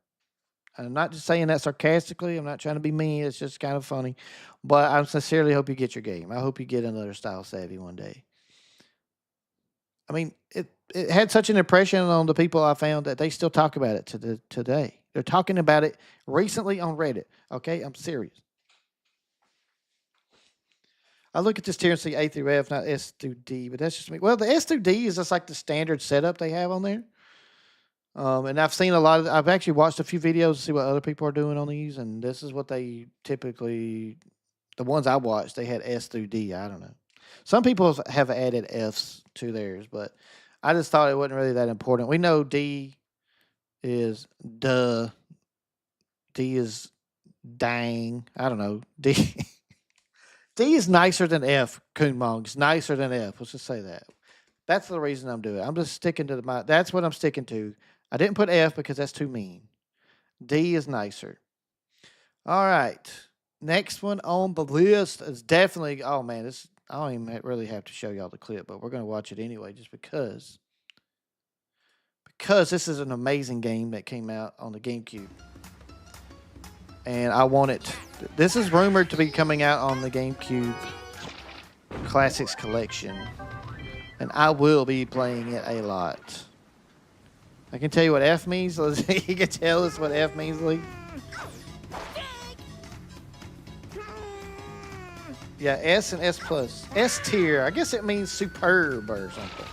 I'm not just saying that sarcastically. I'm not trying to be mean. It's just kind of funny. But I sincerely hope you get your game. I hope you get another Style Savvy one day. I mean, it had such an impression on the people I found that they still talk about it today. They're talking about it recently on Reddit. Okay, I'm serious. I look at this tier and see A through F, not S through D, but that's just me. Well, the S through D is just like the standard setup they have on there. And I've seen I've actually watched a few videos to see what other people are doing on these, and this is what they typically, the ones I watched, they had S through D. I don't know. Some people have added Fs to theirs, but I just thought it wasn't really that important. We know D is duh. D is dang. I don't know. D D is nicer than F, Kunmong. It's nicer than F. Let's just say that. That's the reason I'm doing it. I'm just sticking to that's what I'm sticking to. I didn't put F because that's too mean. D is nicer. All right. Next one on the list is definitely. Oh man, this I don't even really have to show y'all the clip, but we're gonna watch it anyway, just because this is an amazing game that came out on the GameCube, and I want it. This is rumored to be coming out on the GameCube Classics Collection, and I will be playing it a lot. I can tell you what F means. You can tell us what F means, Lee. Yeah, S and S plus. S tier. I guess it means superb or something.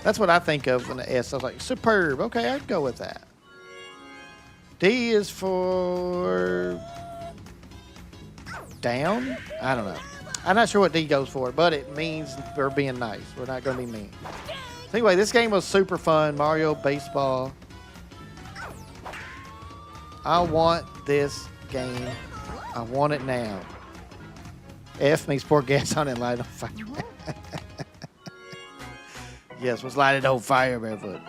That's what I think of when the S. I was like, superb. Okay, I'd go with that. D is for down? I don't know. I'm not sure what D goes for, but it means we're being nice. We're not going to be mean. Anyway, this game was super fun. Mario Baseball. I want this game. I want it now. F means pour gas on it and light it on fire. Yes, was lighted on fire, barefoot.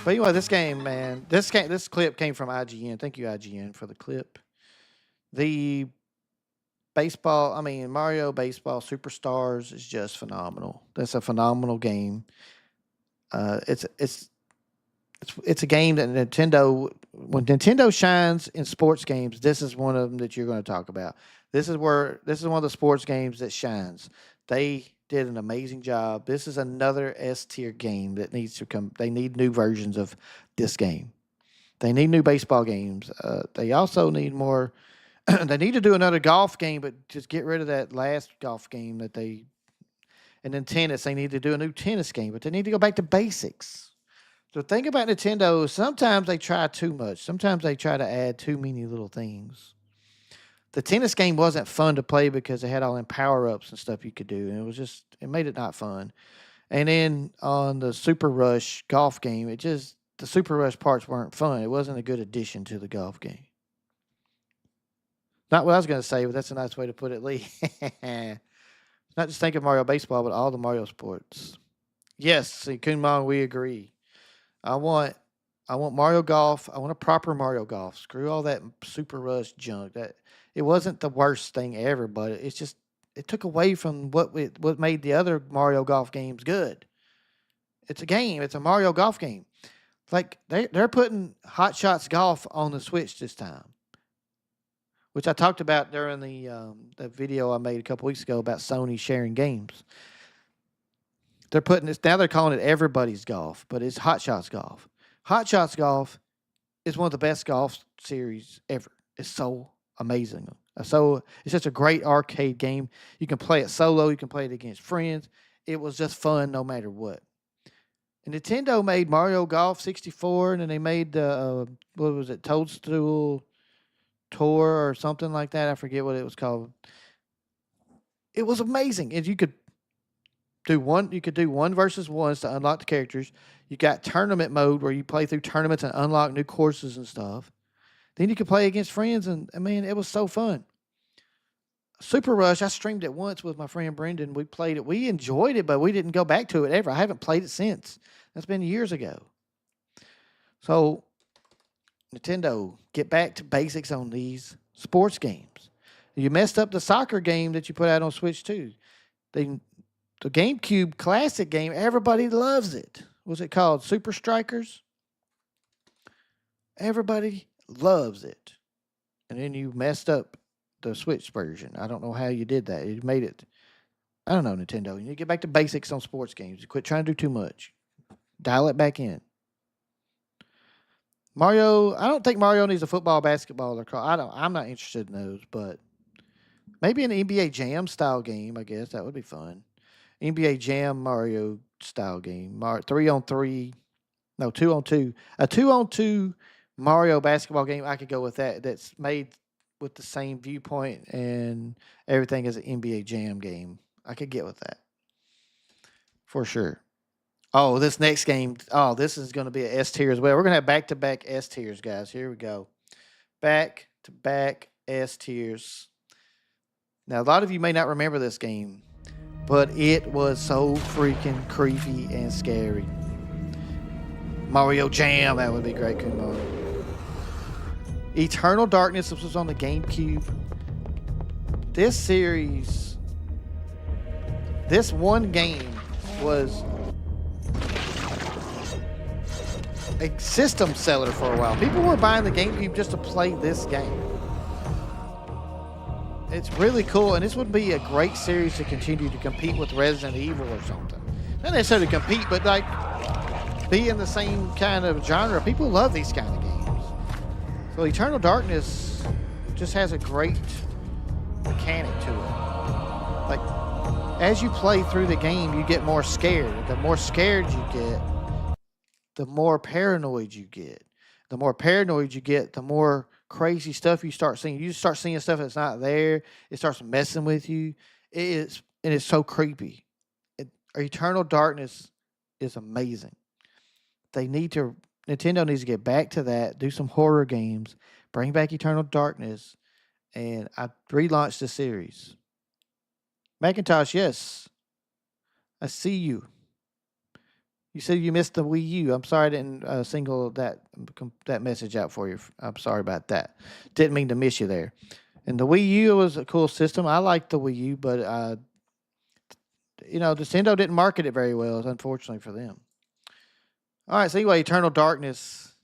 But anyway, this game, man. This clip came from IGN. Thank you, IGN, for the clip. The Mario Baseball Superstars is just phenomenal. That's a phenomenal game. It's a game that when Nintendo shines in sports games, this is one of them that you're going to talk about. This is one of the sports games that shines. They did an amazing job. This is another S tier game that needs to come. They need new versions of this game. They need new baseball games. They also need more. They need to do another golf game, but just get rid of that last golf game that they. And then tennis, they need to do a new tennis game, but they need to go back to basics. The thing about Nintendo, sometimes they try too much. Sometimes they try to add too many little things. The tennis game wasn't fun to play because it had all them power-ups and stuff you could do, and it made it not fun. And then on the Super Rush golf game, the Super Rush parts weren't fun. It wasn't a good addition to the golf game. Not what I was going to say, but that's a nice way to put it, Lee. Not just think of Mario Baseball, but all the Mario sports. Yes, see, Kunmon, we agree. I want Mario Golf. I want a proper Mario Golf. Screw all that Super Rush junk. It wasn't the worst thing ever, but it took away from what made the other Mario Golf games good. It's a game. It's a Mario Golf game. Like they're putting Hot Shots Golf on the Switch this time, which I talked about during the video I made a couple weeks ago about Sony sharing games. They're putting this now. They're calling it Everybody's Golf, but it's Hot Shots Golf. Hot Shots Golf is one of the best golf series ever. It's so amazing. It's such a great arcade game. You can play it solo. You can play it against friends. It was just fun no matter what. And Nintendo made Mario Golf 64, and then they made what was it, Toadstool Tour or something like that. I forget what it was called. It was amazing, and you could do one versus ones to unlock the characters. You got tournament mode where you play through tournaments and unlock new courses and stuff. Then you could play against friends, and I mean, it was so fun. Super Rush, I streamed it once with my friend Brendan. We played it. We enjoyed it, but we didn't go back to it ever. I haven't played it since. That's been years ago. So, Nintendo, get back to basics on these sports games. You messed up the soccer game that you put out on Switch too. The GameCube classic game, everybody loves it. What's it called? Super Strikers? Everybody loves it. And then you messed up the Switch version. I don't know how you did that. You made it. I don't know, Nintendo. You need to get back to basics on sports games. You quit trying to do too much. Dial it back in. Mario, I don't think Mario needs a football, basketball, or I'm not interested in those, but maybe an NBA Jam style game, I guess. That would be fun. NBA Jam Mario style game. 3-on-3. No, 2-on-2. A 2-on-2 Mario basketball game, I could go with that. That's made with the same viewpoint and everything as an NBA Jam game. I could get with that. For sure. Oh, this next game. Oh, this is going to be an S tier as well. We're going to have back-to-back S tiers, guys. Here we go. Back-to-back S tiers. Now, a lot of you may not remember this game, but it was so freaking creepy and scary. Mario Jam. That would be great, Kumo. Eternal Darkness. This was on the GameCube. This series, this one game was a system seller for a while. People were buying the GameCube just to play this game. It's really cool, and this would be a great series to continue to compete with Resident Evil or something. Not necessarily compete, but like be in the same kind of genre. People love these kind of games. So Eternal Darkness just has a great mechanic to it. Like, as you play through the game, you get more scared. The more scared you get, the more paranoid you get. The more paranoid you get, the more crazy stuff you start seeing. You start seeing stuff that's not there. It starts messing with you. And it's so creepy. Eternal Darkness is amazing. Nintendo needs to get back to that, do some horror games, bring back Eternal Darkness, and I relaunched the series. Macintosh, yes. I see you. You said you missed the Wii U. I'm sorry I didn't single that message out for you. I'm sorry about that. Didn't mean to miss you there. And the Wii U was a cool system. I liked the Wii U, but Nintendo didn't market it very well, unfortunately for them. All right, so anyway, Eternal Darkness.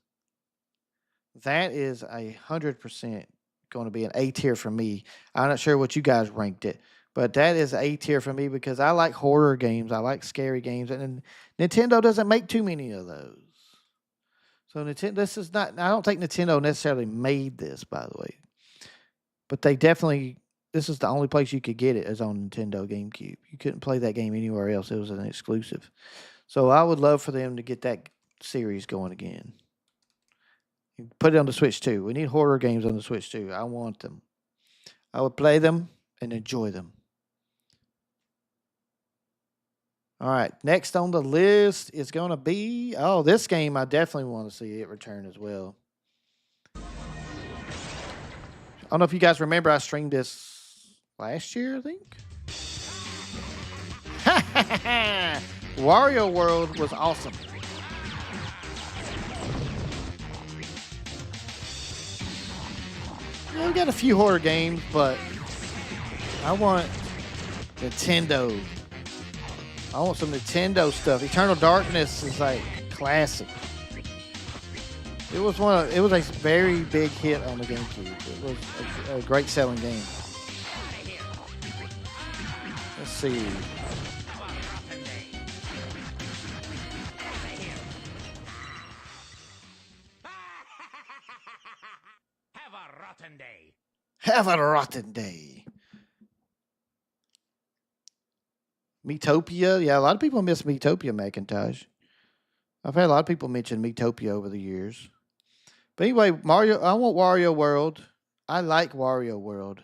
That is 100% going to be an A tier for me. I'm not sure what you guys ranked it, but that is A tier for me because I like horror games. I like scary games, and Nintendo doesn't make too many of those. So this is not. I don't think Nintendo necessarily made this, by the way, but they definitely. This is the only place you could get it is on Nintendo GameCube. You couldn't play that game anywhere else. It was an exclusive. So I would love for them to get that series going again. Put it on the Switch too. We need horror games on the Switch too. I want them. I would play them and enjoy them. All right. Next on the list is going to be... Oh, this game, I definitely want to see it return as well. I don't know if you guys remember, I streamed this last year, I think. Wario World was awesome. Yeah, we got a few horror games, but I want Nintendo. I want some Nintendo stuff. Eternal Darkness is like classic. It was a very big hit on the GameCube. It was a great selling game. Let's see. Have a rotten day. Metopia. Yeah, a lot of people miss Metopia, Macintosh. I've had a lot of people mention Metopia over the years. But anyway, Mario. I want Wario World. I like Wario World.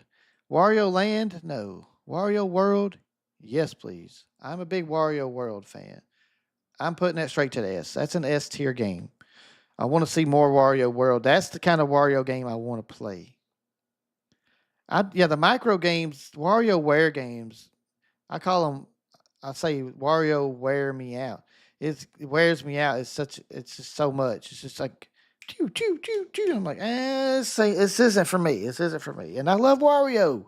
Wario Land? No. Wario World? Yes, please. I'm a big Wario World fan. I'm putting that straight to the S. That's an S tier game. I want to see more Wario World. That's the kind of Wario game I want to play. The micro games, WarioWare games, I call them, I say Wario wear me out. It wears me out. It's just so much. It's just like, choo, choo, choo, choo. I'm like, this isn't for me. This isn't for me. And I love Wario,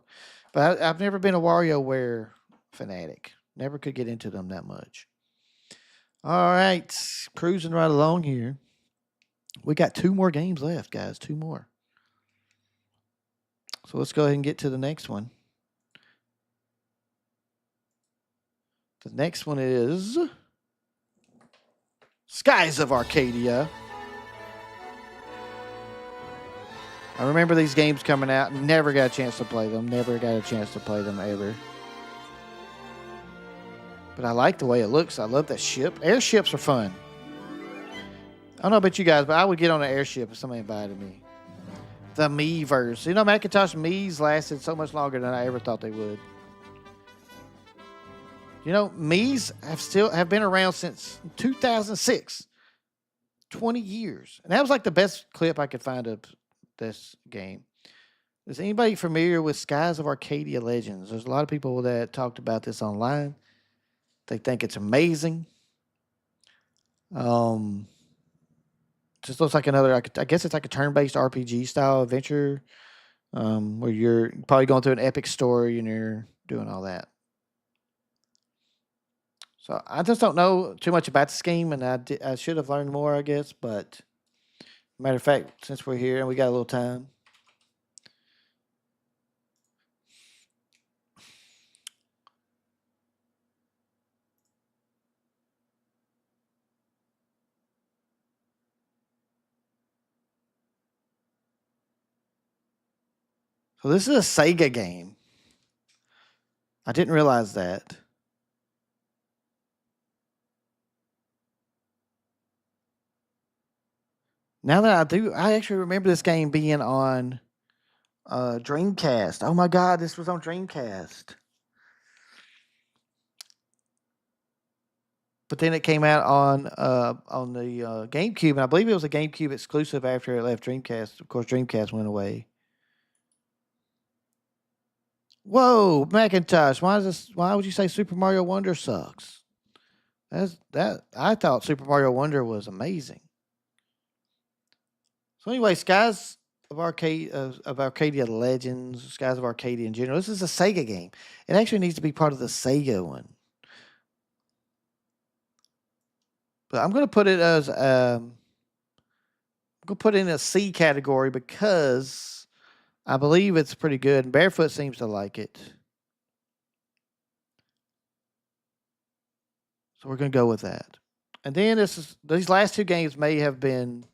but I've never been a WarioWare fanatic. Never could get into them that much. All right, cruising right along here. We got 2 more games left, guys. 2 more. So let's go ahead and get to the next one. The next one is Skies of Arcadia. I remember these games coming out. Never got a chance to play them. Never got a chance to play them ever. But I like the way it looks. I love that ship. Airships are fun. I don't know about you guys, but I would get on an airship if somebody invited me. The Miiverse. You know, Macintosh Mii's lasted so much longer than I ever thought they would. You know, Mii's have been around since 2006. 20 years. And that was like the best clip I could find of this game. Is anybody familiar with Skies of Arcadia Legends? There's a lot of people that talked about this online. They think it's amazing. It's just looks like another. I guess it's like a turn-based RPG style adventure, where you're probably going through an epic story and you're doing all that. So I just don't know too much about this game, and I should have learned more, I guess. But matter of fact, since we're here and we got a little time, so this is a Sega game. I didn't realize that. Now that I do, I actually remember this game being on Dreamcast. Oh my God, this was on Dreamcast. But then it came out on the GameCube, and I believe it was a GameCube exclusive after it left Dreamcast. Of course, Dreamcast went away. Whoa, Macintosh! Why is this? Why would you say Super Mario Wonder sucks? I thought Super Mario Wonder was amazing. So anyway, Skies of Arcadia Legends, Skies of Arcadia in general. This is a Sega game. It actually needs to be part of the Sega one. But I'm going to put it as I'm going to put it in a C category because I believe it's pretty good, and Barefoot seems to like it. So we're going to go with that. And then these last two games may have been.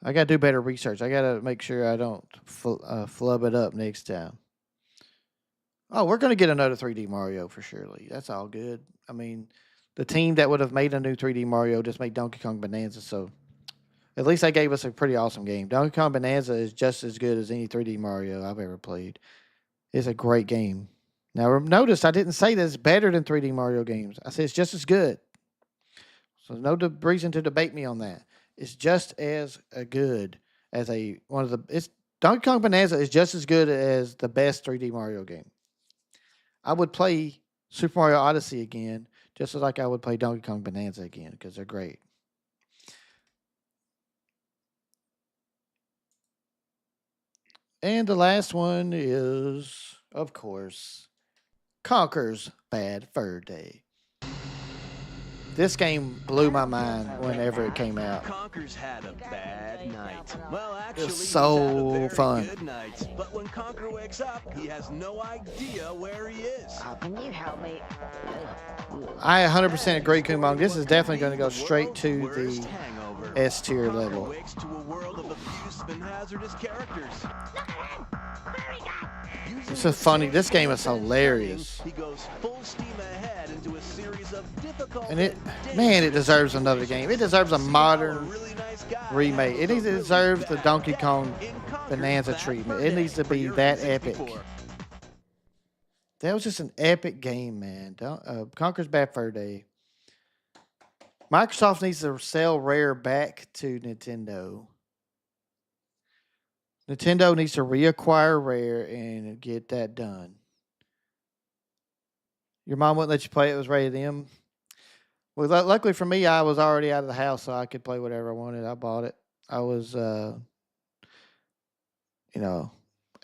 I got to do better research. I got to make sure I don't flub it up next time. Oh, we're going to get another 3D Mario for surely. That's all good. I mean, the team that would have made a new 3D Mario just made Donkey Kong Bonanza, so at least they gave us a pretty awesome game. Donkey Kong Bonanza is just as good as any 3D Mario I've ever played. It's a great game. Now, notice I didn't say that it's better than 3D Mario games. I said it's just as good. So no reason to debate me on that. It's just as good as Donkey Kong Bonanza is just as good as the best 3D Mario game. I would play Super Mario Odyssey again, just like I would play Donkey Kong Bonanza again, because they're great. And the last one is, of course, Conker's Bad Fur Day. This game blew my mind whenever it came out. Conker's had a bad night. Well, actually, It was so he's had a fun. very good night. But when Conker wakes up, he has no idea where he is. Can you help me? I 100% agree, Kumong. This is definitely going to go straight to Worst the hangover. S tier Conker level. wakes to a world of abusive and hazardous characters. This is funny. This game is hilarious. He goes full steam ahead into a series of difficult And it deserves another game. It deserves a modern remake. It deserves the Donkey Kong Bonanza treatment. It needs to be that epic. That was just an epic game, man. Conker's Bad Fur Day. Microsoft needs to sell Rare back to Nintendo. Nintendo needs to reacquire Rare and get that done. Your mom wouldn't let you play it. It was rated M. Well, luckily for me, I was already out of the house, so I could play whatever I wanted. I bought it. I was,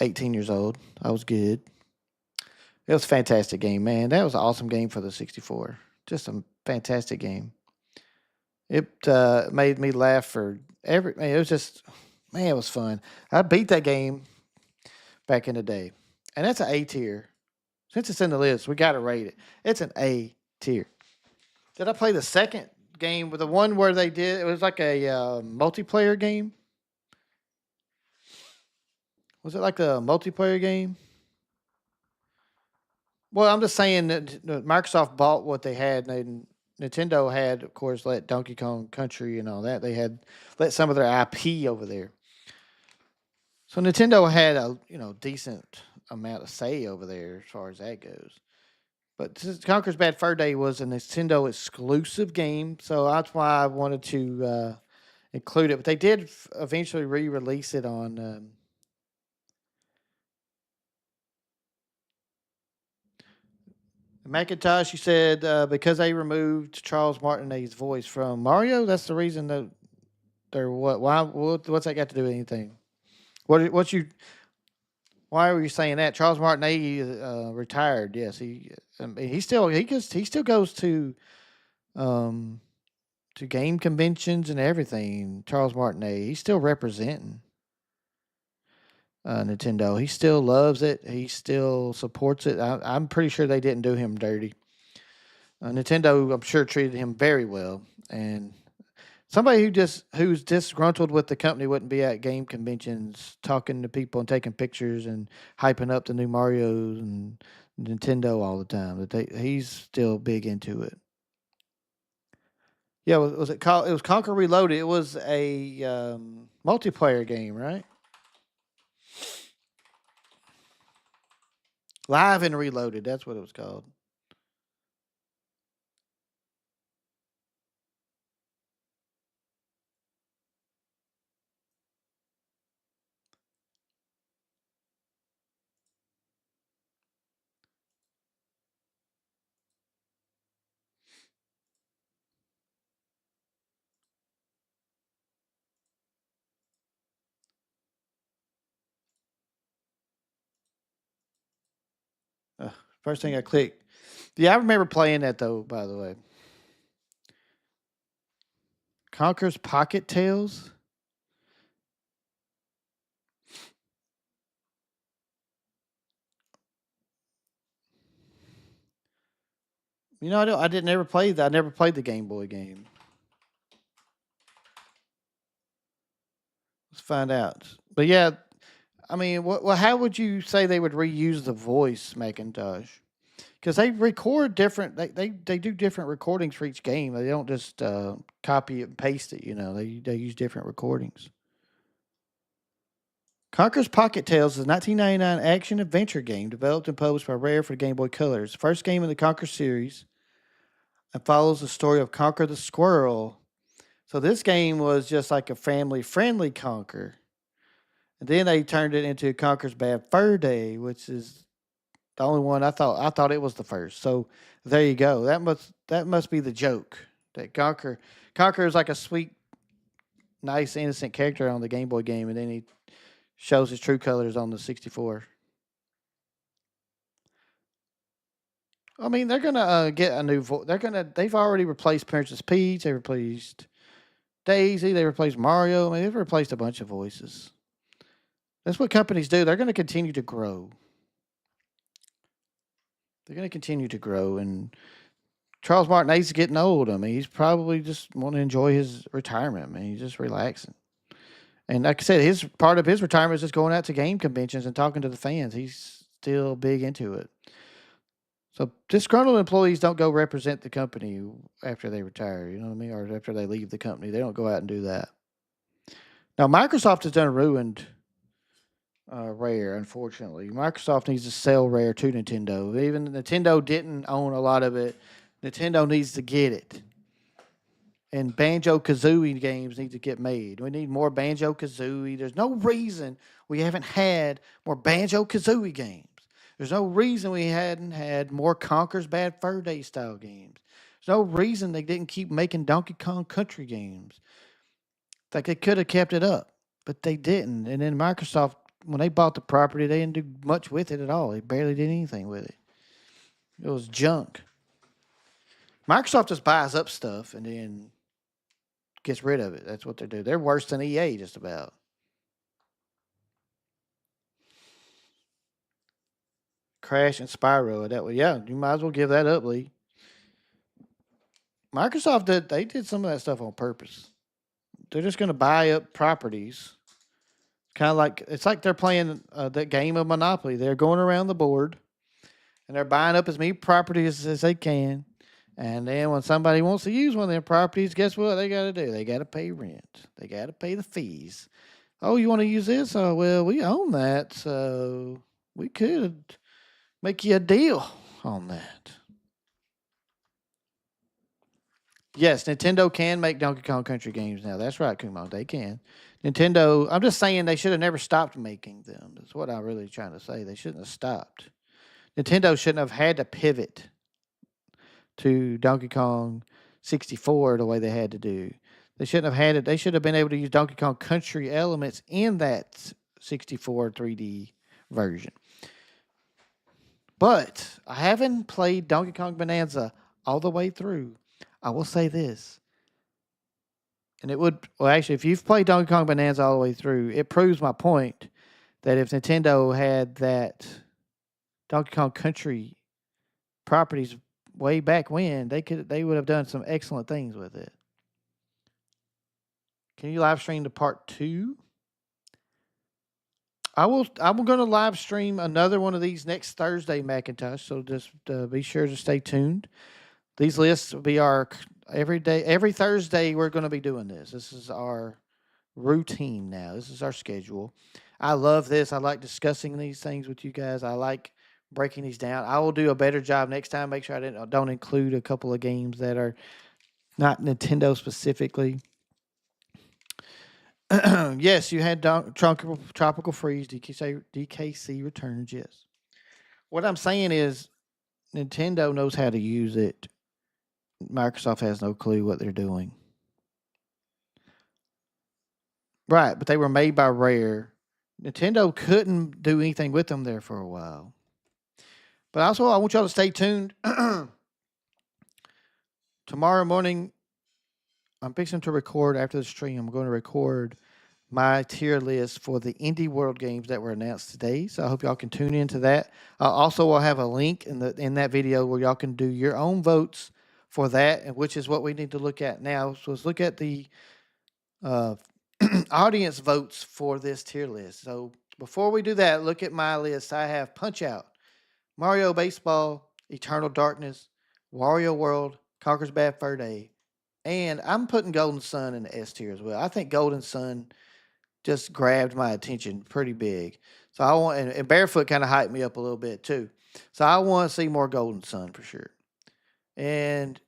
18 years old. I was good. It was a fantastic game, man. That was an awesome game for the 64. Just a fantastic game. It made me laugh for man, it was just, man, it was fun. I beat that game back in the day. And that's an A tier. Since it's in the list, we got to rate it. It's an A tier. Did I play the second game with the one where it was like a multiplayer game? Was it like a multiplayer game? Well, I'm just saying that Microsoft bought what they had, and Nintendo had, of course, let Donkey Kong Country and all that. They had let some of their IP over there. So Nintendo had a decent amount of say over there as far as that goes. But since Conker's Bad Fur Day was a Nintendo exclusive game, so that's why I wanted to include it. But they did eventually re-release it on. Macintosh, you said because they removed Charles Martinet's voice from Mario, that's the reason that or what? Why? What's that got to do with anything? What you? Why were you saying that? Charles Martinet retired. Yes, I mean, he still goes um to game conventions and everything. Charles Martinet, he's still representing Nintendo. He still loves it. He still supports it. I'm pretty sure they didn't do him dirty. Nintendo, I'm sure, treated him very well. And somebody who's disgruntled with the company wouldn't be at game conventions talking to people and taking pictures and hyping up the new Mario's and Nintendo all the time. He's still big into it. Yeah, was it called? It was Conquer Reloaded. It was a multiplayer game, right? Live and Reloaded. That's what it was called. First thing I clicked. Yeah, I remember playing that though. By the way, Conker's Pocket Tales. You know, I didn't ever play that. I never played the Game Boy game. Let's find out. But yeah, I mean, how would you say they would reuse the voice, Macintosh? Because they record different. They do different recordings for each game. They don't just copy it and paste it. You know, they use different recordings. Conker's Pocket Tales is a 1999 action adventure game developed and published by Rare for the Game Boy Color. It's the first game in the Conker series and follows the story of Conker the Squirrel. So this game was just like a family-friendly Conker. And then they turned it into Conker's Bad Fur Day, which is the only one I thought. I thought it was the first. So there you go. That must be the joke. That Conker is like a sweet, nice, innocent character on the Game Boy game, and then he shows his true colors on the 64. I mean, they're gonna get a new voice. They've already replaced Princess Peach. They replaced Daisy. They replaced Mario. I mean, they've replaced a bunch of voices. That's what companies do. They're going to continue to grow. They're going to continue to grow. And Charles Martinet's getting old. I mean, he's probably just want to enjoy his retirement. I mean, he's just relaxing. And like I said, his part of his retirement is just going out to game conventions and talking to the fans. He's still big into it. So disgruntled employees don't go represent the company after they retire, you know what I mean? Or after they leave the company. They don't go out and do that. Now, Microsoft has done ruined Rare, unfortunately. Microsoft needs to sell Rare to Nintendo. Even Nintendo didn't own a lot of it. Nintendo needs to get it. And Banjo Kazooie games need to get made. We need more Banjo Kazooie. There's no reason we haven't had more Banjo Kazooie games. There's no reason we hadn't had more Conker's Bad Fur Day style games. There's no reason they didn't keep making Donkey Kong Country games. Like they could have kept it up, but they didn't. And then Microsoft, when they bought the property, they didn't do much with it at all. They barely did anything with it. It was junk. Microsoft just buys up stuff and then gets rid of it. That's what they do. They're worse than EA, just about. Crash and Spyro. That way, yeah, you might as well give that up, Lee. Microsoft did some of that stuff on purpose. They're just going to buy up properties. Kind of like it's like they're playing that game of Monopoly. They're going around the board and they're buying up as many properties as they can. And then when somebody wants to use one of their properties, guess what they got to do? They got to pay rent. They got to pay the fees. Oh, you want to use this? Oh, well, we own that, so we could make you a deal on that. Yes, Nintendo can make Donkey Kong Country games now. That's right, Kumon. They can. Nintendo, I'm just saying they should have never stopped making them. That's what I'm really trying to say. They shouldn't have stopped. Nintendo shouldn't have had to pivot to Donkey Kong 64 the way they had to do. They shouldn't have had it. They should have been able to use Donkey Kong Country elements in that 64 3D version. But I haven't played Donkey Kong Bonanza all the way through. I will say this. And it would, well, actually, if you've played Donkey Kong Bonanza all the way through, it proves my point that if Nintendo had that Donkey Kong Country properties way back when, they would have done some excellent things with it. Can you live stream the part 2? I'm going to live stream another one of these next Thursday, Macintosh. So just be sure to stay tuned. These lists will be our every Thursday. We're going to be doing this. This is our routine now. This is our schedule. I love this. I like discussing these things with you guys. I like breaking these down. I will do a better job next time. Make sure I don't include a couple of games that are not Nintendo specifically. Yes, you had Tropical Freeze, DKC returns, yes. What I'm saying is Nintendo knows how to use it. Microsoft has no clue what they're doing. Right, but they were made by Rare. Nintendo couldn't do anything with them there for a while. But also, I want y'all to stay tuned. Tomorrow morning, I'm fixing to record after the stream. I'm going to record my tier list for the Indie World games that were announced today. So I hope y'all can tune into that. Also, I'll have a link in that video where y'all can do your own votes for that, and which is what we need to look at now. So let's look at the audience votes for this tier list. So before we do that, look at my list. I have Punch Out, Mario Baseball, Eternal Darkness, Wario World, Conker's Bad Fur Day, and I'm putting Golden Sun in the S tier as well. I think Golden Sun just grabbed my attention pretty big. So I want, and Barefoot kind of hyped me up a little bit too. So I want to see more Golden Sun for sure. And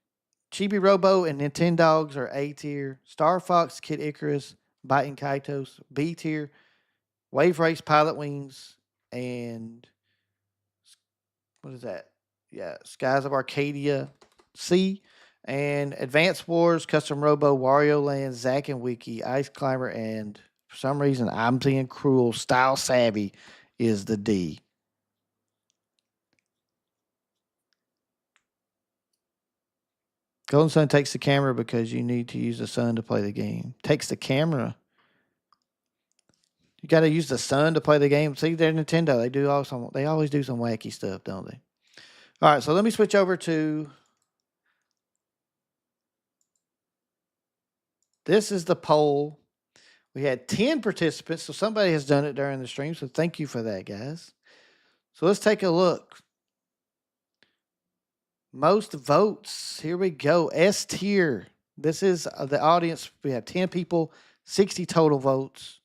Chibi-Robo and Nintendogs are A tier. Star Fox, Kid Icarus, Biting Kaitos, B tier. Wave Race, Pilot Wings, and what is that? Yeah, Skies of Arcadia, C. And Advance Wars, Custom Robo, Wario Land, Zack and Wiki, Ice Climber, and for some reason I'm seeing Cruel, Style Savvy is the D. Golden Sun takes the camera because you need to use the sun to play the game. Takes the camera. You got to use the sun to play the game. See, they're Nintendo. They always do some wacky stuff, don't they? All right, so let me switch over to. This is the poll. We had 10 participants, so somebody has done it during the stream. So thank you for that, guys. So let's take a look. Most votes. Here we go. S tier. This is the audience. We have 10 people, 60 total votes.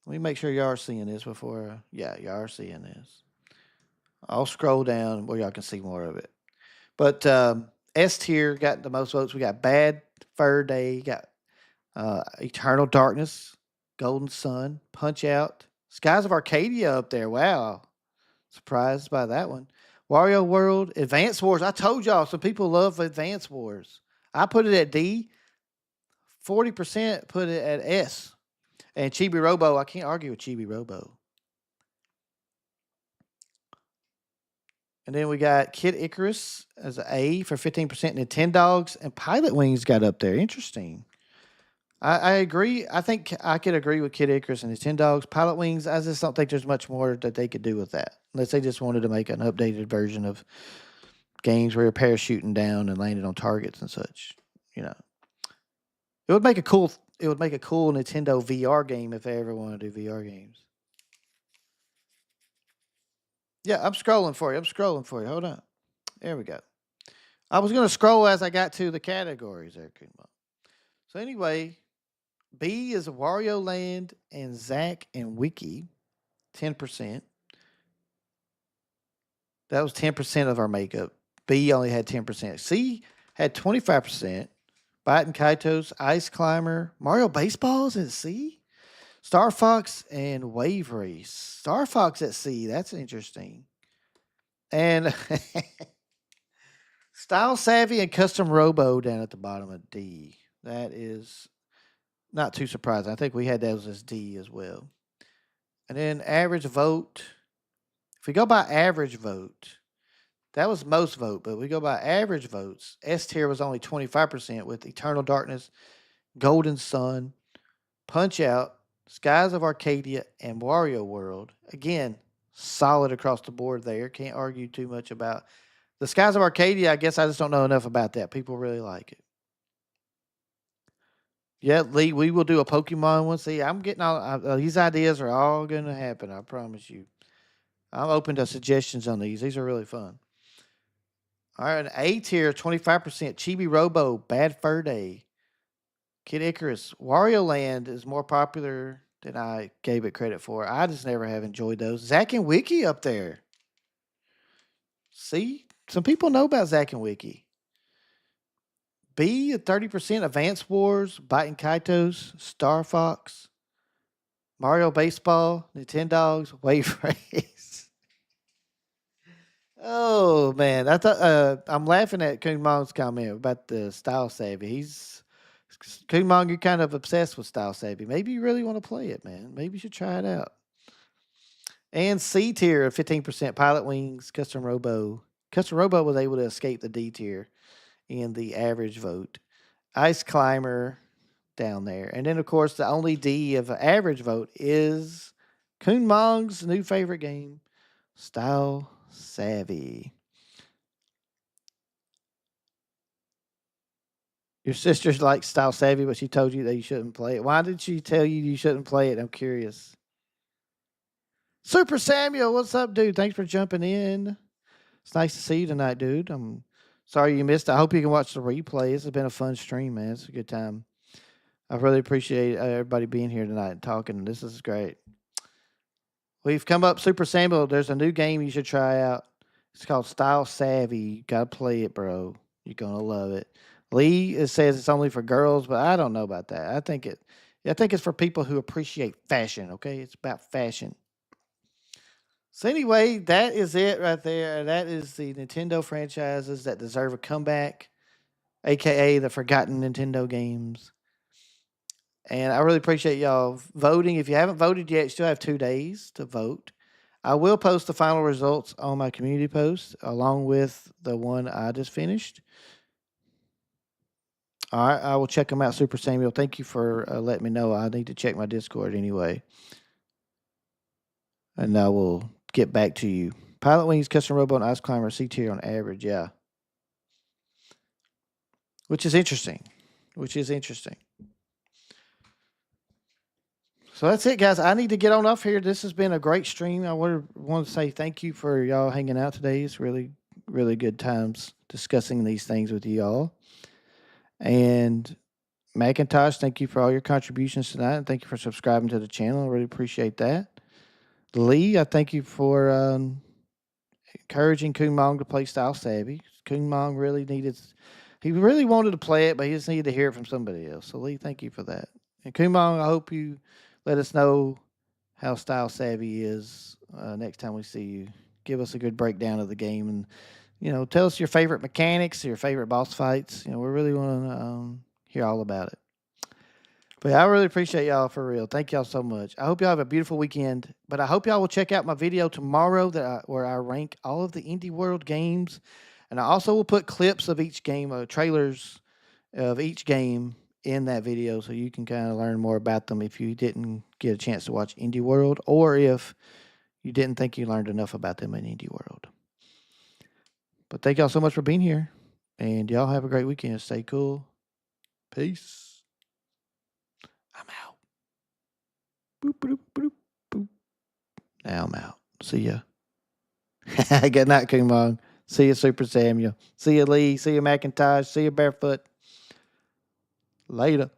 Let me make sure y'all are seeing this before. Yeah, y'all are seeing this. I'll scroll down where y'all can see more of it. But S tier got the most votes. We got Bad Fur Day, got Eternal Darkness, Golden Sun, Punch Out, Skies of Arcadia up there. Wow. Surprised by that one. Wario World, Advance Wars. I told y'all some people love Advance Wars. I put it at D. 40% put it at S. And Chibi-Robo, I can't argue with Chibi-Robo. And then we got Kid Icarus as an A for 15%. Nintendogs and Pilot Wings got up there. Interesting. I agree. I think I could agree with Kid Icarus and Nintendogs. Pilot Wings, I just don't think there's much more that they could do with that. Unless they just wanted to make an updated version of games where you're parachuting down and landing on targets and such. You know. It would make a cool Nintendo VR game if they ever want to do VR games. Yeah, I'm scrolling for you. Hold on. There we go. I was going to scroll as I got to the categories there, Kumo. So anyway, B is Wario Land and Zack and Wiki, 10%. That was 10% of our makeup. B only had 10%. C had 25%. Biting Kaitos, Ice Climber, Mario Baseballs at C, Star Fox, and Wave Race. Star Fox at C, that's interesting. And Style Savvy and Custom Robo down at the bottom of D. That is not too surprising. I think we had those as D as well. And then average vote. If we go by average vote, that was most vote, but we go by average votes. S tier was only 25% with Eternal Darkness, Golden Sun, Punch Out, Skies of Arcadia, and Wario World. Again, solid across the board there. Can't argue too much about the Skies of Arcadia. I guess I just don't know enough about that. People really like it. Yeah, Lee, we will do a Pokemon one. See, I'm getting all these ideas are all going to happen. I promise you. I'm open to suggestions on these. These are really fun. All right, an A tier, 25%. Chibi-Robo, Bad Fur Day. Kid Icarus, Wario Land is more popular than I gave it credit for. I just never have enjoyed those. Zack and Wiki up there. See, some people know about Zack and Wiki. B at 30%. Advance Wars, Biting Kaitos, Star Fox, Mario Baseball, Nintendogs, Wave Race. Oh man, I thought I'm laughing at Coon Mong's comment about the Style Savvy. Coon Mong, you're kind of obsessed with Style Savvy. Maybe you really want to play it, man. Maybe you should try it out. And C tier, 15%. Pilot Wings, Custom Robo. Custom Robo was able to escape the D tier in the average vote. Ice Climber down there. And then, of course, the only D of average vote is Coon Mong's new favorite game, Style Savvy. Your sister's like Style Savvy, but she told you that you shouldn't play it. Why did she tell you shouldn't play it? I'm curious. Super Samuel, what's up, dude? Thanks for jumping in. It's nice to see you tonight, dude. I'm sorry you missed it. I hope you can watch the replay. This has been a fun stream, man. It's a good time. I really appreciate everybody being here tonight and talking. This is great. We've come up, Super Samuel. There's a new game you should try out. It's called Style Savvy. You gotta play it, bro. You're gonna love it. Lee says it's only for girls, but I don't know about that. I think it's for people who appreciate fashion. Okay, it's about fashion. So anyway, that is it right there. That is the Nintendo franchises that deserve a comeback, aka the forgotten Nintendo games. And I really appreciate y'all voting. If you haven't voted yet, you still have 2 days to vote. I will post the final results on my community post along with the one I just finished. All right, I will check them out, Super Samuel. Thank you for letting me know. I need to check my Discord anyway. And I will get back to you. Pilot Wings, Custom Robo, and Ice Climber, C tier on average, yeah. Which is interesting. So that's it, guys. I need to get on off here. This has been a great stream. I want to say thank you for y'all hanging out today. It's really, really good times discussing these things with y'all. And Macintosh, thank you for all your contributions tonight. And thank you for subscribing to the channel. I really appreciate that. Lee, I thank you for encouraging Coon Mong to play Style Savvy. Coon Mong he really wanted to play it, but he just needed to hear it from somebody else. So Lee, thank you for that. And Coon Mong, I hope you let us know how Style Savvy is next time we see you. Give us a good breakdown of the game and, tell us your favorite mechanics, your favorite boss fights. We really want to hear all about it. But I really appreciate y'all for real. Thank y'all so much. I hope y'all have a beautiful weekend. But I hope y'all will check out my video tomorrow where I rank all of the Indie World games. And I also will put clips of each game, trailers of each game in that video so you can kind of learn more about them if you didn't get a chance to watch Indie World or if you didn't think you learned enough about them in Indie World. But thank y'all so much for being here. And y'all have a great weekend. Stay cool. Peace. I'm out. Boop, boop, boop, boop. Now I'm out. See ya. Good night, King Mong. See you, Super Samuel. See you, Lee. See you, Macintosh. See you, Barefoot. Later.